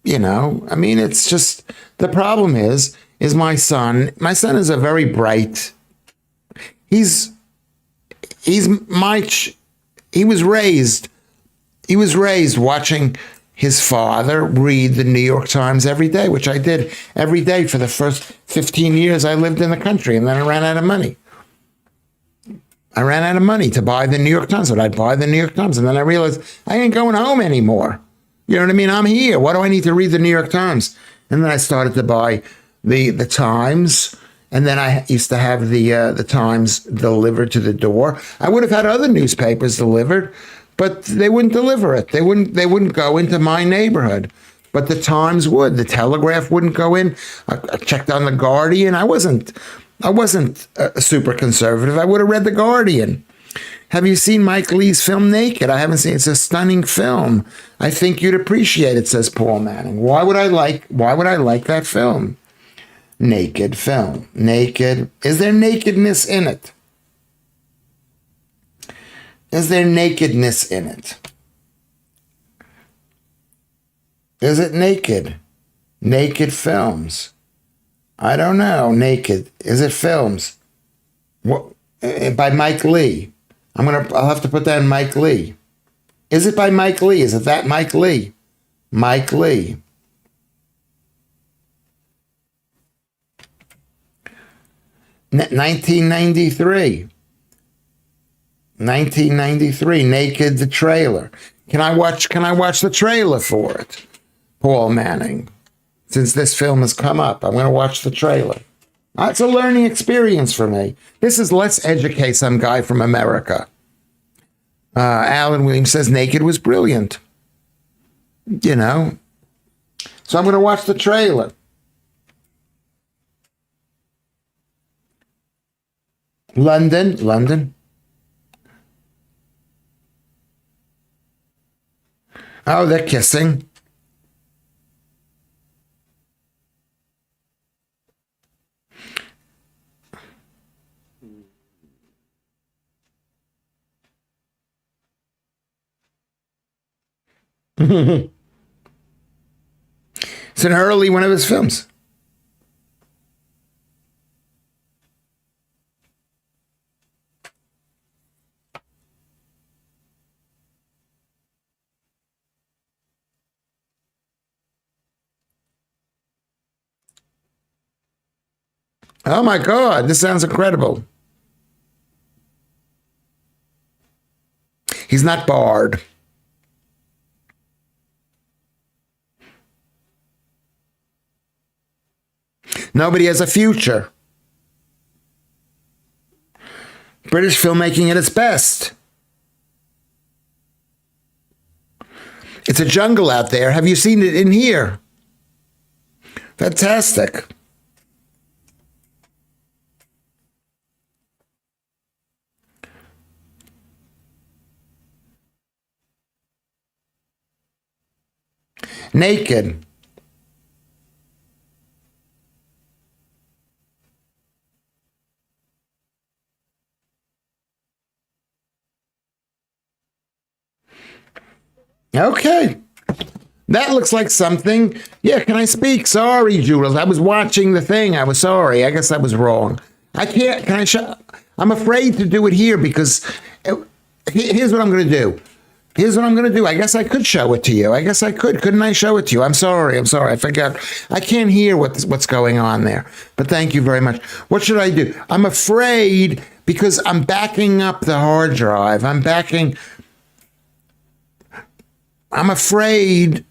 Speaker 1: I mean, it's just, the problem is my son is a very bright, he was raised watching his father read the New York Times every day, which I did every day for the first 15 years I lived in the country, and then I ran out of money. I ran out of money to buy the New York Times, but I'd buy the New York Times, and then I realized I ain't going home anymore. You know what I mean? I'm here. Why do I need to read the New York Times? And then I started to buy the Times, and then I used to have the Times delivered to the door. I would have had other newspapers delivered, but they wouldn't deliver it. They wouldn't go into my neighborhood. But the Times would. The Telegraph wouldn't go in. I checked on the Guardian. I wasn't super conservative. I would have read the Guardian. Have you seen Mike Lee's film Naked? I haven't seen it. It's a stunning film. I think you'd appreciate it, says Paul Manning. Why would I like that film? Naked film. Naked. Is there nakedness in it? Is there nakedness in it? Is it naked? Naked films. I don't know. Naked. Is it films? What, by Mike Lee. I'll have to put that in Mike Lee. Is it by Mike Lee? Is it that Mike Lee? Mike Lee. N- 1993. 1993. Naked, the trailer. Can I watch the trailer for it? Paul Manning. Since this film has come up, I'm going to watch the trailer. It's a learning experience for me. This is Let's Educate Some Guy from America. Alan Williams says Naked was brilliant. So I'm going to watch the trailer. London. Oh, they're kissing. It's an early one of his films. Oh my God, this sounds incredible. He's not barred. Nobody has a future. British filmmaking at its best. It's a jungle out there. Have you seen it in here? Fantastic. Naked. Okay. That looks like something. Yeah, can I speak? Sorry, Jules. I was watching the thing. I was sorry. I guess I was wrong. I can't. Can I show? I'm afraid to do it here because here's what I'm going to do. Here's what I'm going to do. I guess I could show it to you. I guess I could. Couldn't I show it to you? I'm sorry. I forgot. I can't hear what's going on there. But thank you very much. What should I do? I'm afraid because I'm backing up the hard drive. I'm afraid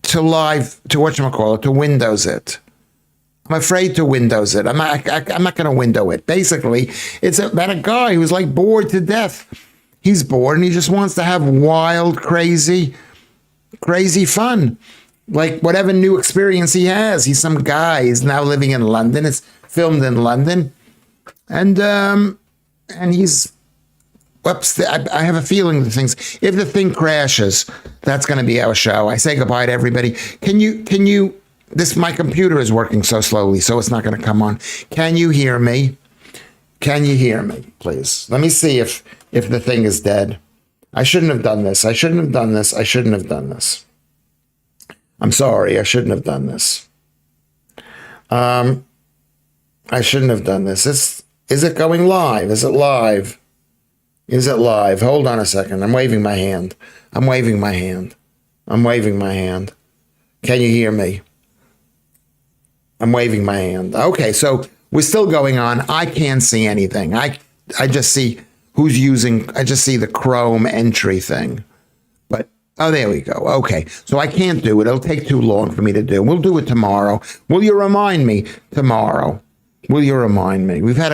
Speaker 1: to Windows it. I'm afraid to Windows it. I'm not going to window it. Basically, it's about a guy who's like bored to death. He's bored and he just wants to have wild, crazy fun. Like whatever new experience he has. He's some guy. He's now living in London. It's filmed in London. And he's, whoops, I have a feeling if the thing crashes, that's going to be our show. I say goodbye to everybody. Can you, my computer is working so slowly, so it's not going to come on. Can you hear me? Can you hear me, please? Let me see if the thing is dead. I shouldn't have done this. I'm sorry. I shouldn't have done this. I shouldn't have done this. Is it going live? Is it live? Hold on a second. I'm waving my hand. Can you hear me? I'm waving my hand. Okay, so we're still going on. I can't see anything. I just see who's using, I just see the Chrome entry thing. But, oh, there we go. Okay, so I can't do it. It'll take too long for me to do. We'll do it tomorrow. Will you remind me tomorrow? We've had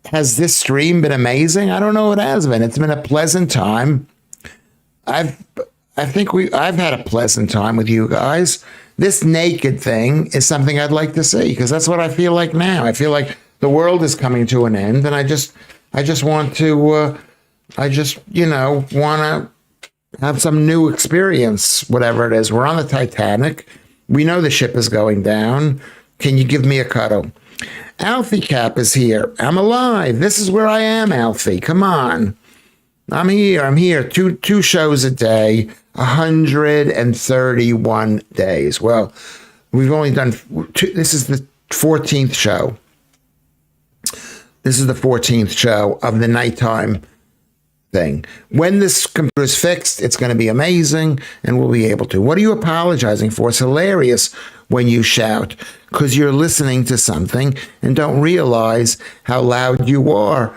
Speaker 1: has this stream been amazing? I don't know. It has been. It's been a pleasant time. I've had a pleasant time with you guys. This naked thing is something I'd like to see because that's what I feel like now. I feel like the world is coming to an end, and I just want to, want to have some new experience, whatever it is. We're on the Titanic. We know the ship is going down. Can you give me a cuddle? Alfie Cap is here. I'm alive. This is where I am, Alfie. Come on. I'm here. Two shows a day, 131 days. Well, we've only done two. This is the 14th show. This is the 14th show of the nighttime thing. When this computer is fixed, it's going to be amazing, and we'll be able to. What are you apologizing for? It's hilarious when you shout because you're listening to something and don't realize how loud you are.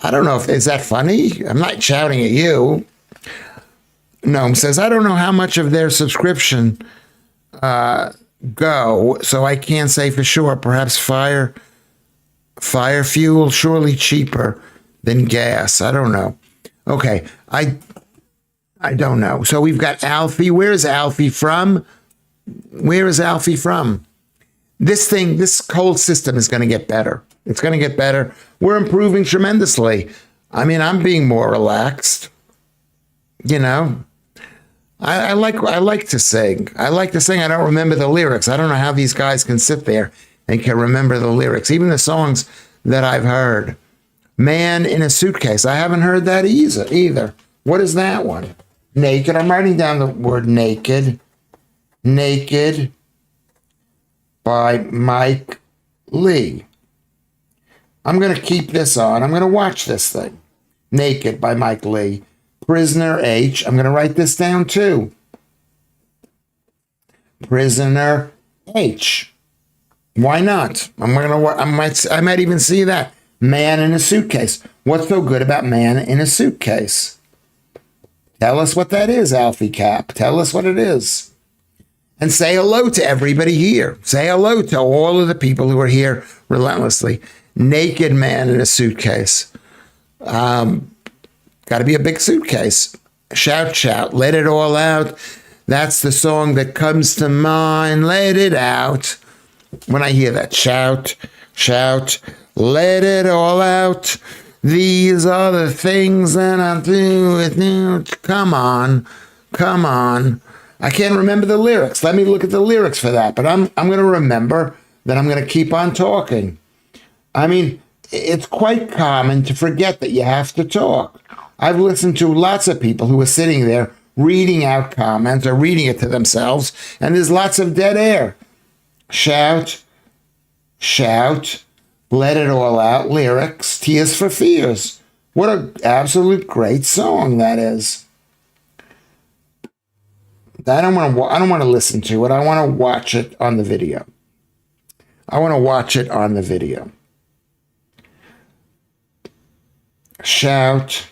Speaker 1: I don't know is that funny? I'm not shouting at you. Gnome says, I don't know how much of their subscription go, so I can't say for sure. Perhaps fire fuel, surely cheaper than gas. I don't know. Okay, I don't know. So we've got Alfie. Where's Alfie from? This whole system is going to get better. It's going to get better. We're improving tremendously. I'm being more relaxed. I like to sing. I don't remember the lyrics. I don't know how these guys can sit there and can remember the lyrics, even the songs that I've heard. Man in a Suitcase. I haven't heard that either. What is that one? Naked. I'm writing down the word naked. Naked by Mike Lee. I'm going to keep this on. I'm going to watch this thing. Naked by Mike Lee. Prisoner H. I'm going to write this down too. Prisoner H. Why not? I might even see that. Man in a Suitcase. What's so good about Man in a Suitcase? Tell us what that is, Alfie Cap. Tell us what it is. And say hello to everybody here. Say hello to all of the people who are here relentlessly. Naked Man in a Suitcase. Got to be a big suitcase. Shout, shout, let it all out. That's the song that comes to mind. Let it out. When I hear that, shout, shout, let it all out. These are the things that I do with you. Come on. I can't remember the lyrics. Let me look at the lyrics for that. But I'm going to remember that I'm going to keep on talking. It's quite common to forget that you have to talk. I've listened to lots of people who are sitting there reading out comments or reading it to themselves, and there's lots of dead air. Shout, shout, let it all out, lyrics, Tears for Fears. What an absolute great song that is. I don't want to listen to it. I want to watch it on the video. Shout.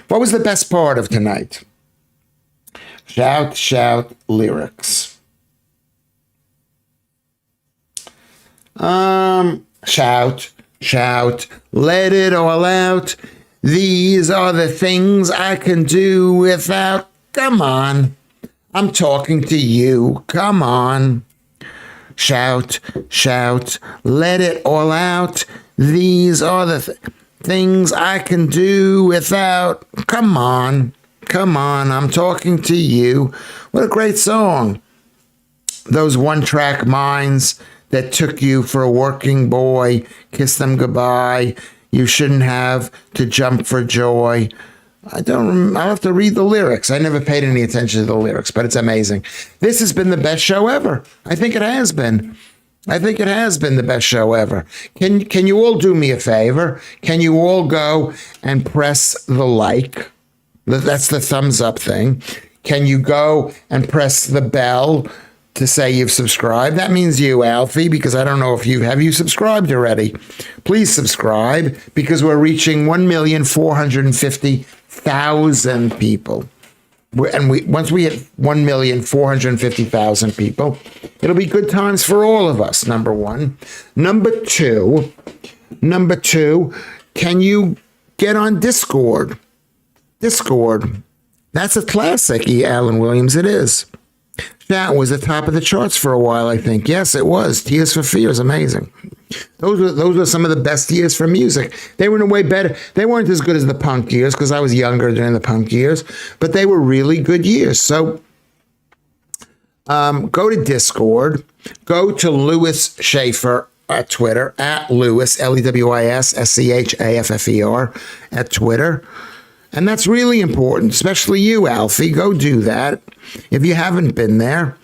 Speaker 1: What was the best part of tonight? Shout, shout, lyrics. Shout, shout, let it all out. These are the things I can do without. Come on. I'm talking to you. Come on. Shout, shout, let it all out. These are the things I can do without. Come on. I'm talking to you. What a great song. Those one-track minds that took you for a working boy. Kiss them goodbye. You shouldn't have to jump for joy. I'll have to read the lyrics. I never paid any attention to the lyrics, but it's amazing. This has been the best show ever. I think it has been. The best show ever. Can you all do me a favor? Can you all go and press the like? That's the thumbs up thing. Can you go and press the bell to say you've subscribed? That means you, Alfie, because I don't know if have you subscribed already. Please subscribe, because we're reaching 1,450,000 people. Once we hit 1,450,000 people, it'll be good times for all of us, number one. Number two, can you get on Discord? That's a classic, E. Alan Williams, it is. That was at the top of the charts for a while, I think. Yes, it was. Tears for Fears, amazing. Those were some of the best years for music. They were in a way better. They weren't as good as the punk years, because I was younger during the punk years, but they were really good years. So go to Discord. Go to Lewis Schaffer at Twitter, at Lewis, LEWIS, SCHAFFER at Twitter. And that's really important, especially you, Alfie. Go do that if you haven't been there.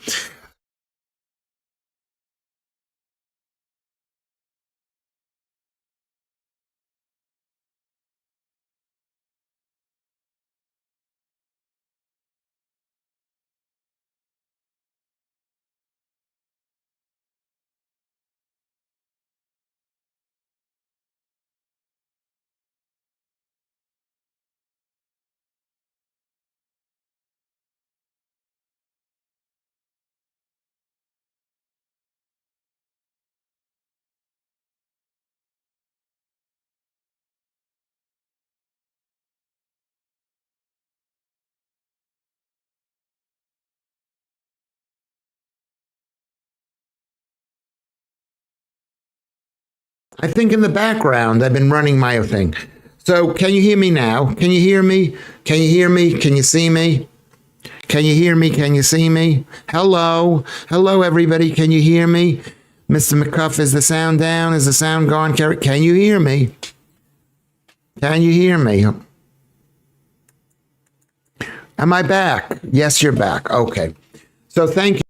Speaker 1: I think in the background, I've been running my thing. So can you hear me now? Can you hear me? Can you hear me? Can you see me? Can you hear me? Can you see me? Hello? Hello, everybody. Can you hear me? Mr. McCuff, is the sound down? Is the sound gone? Can you hear me? Can you hear me? Am I back? Yes, you're back. Okay. So thank you.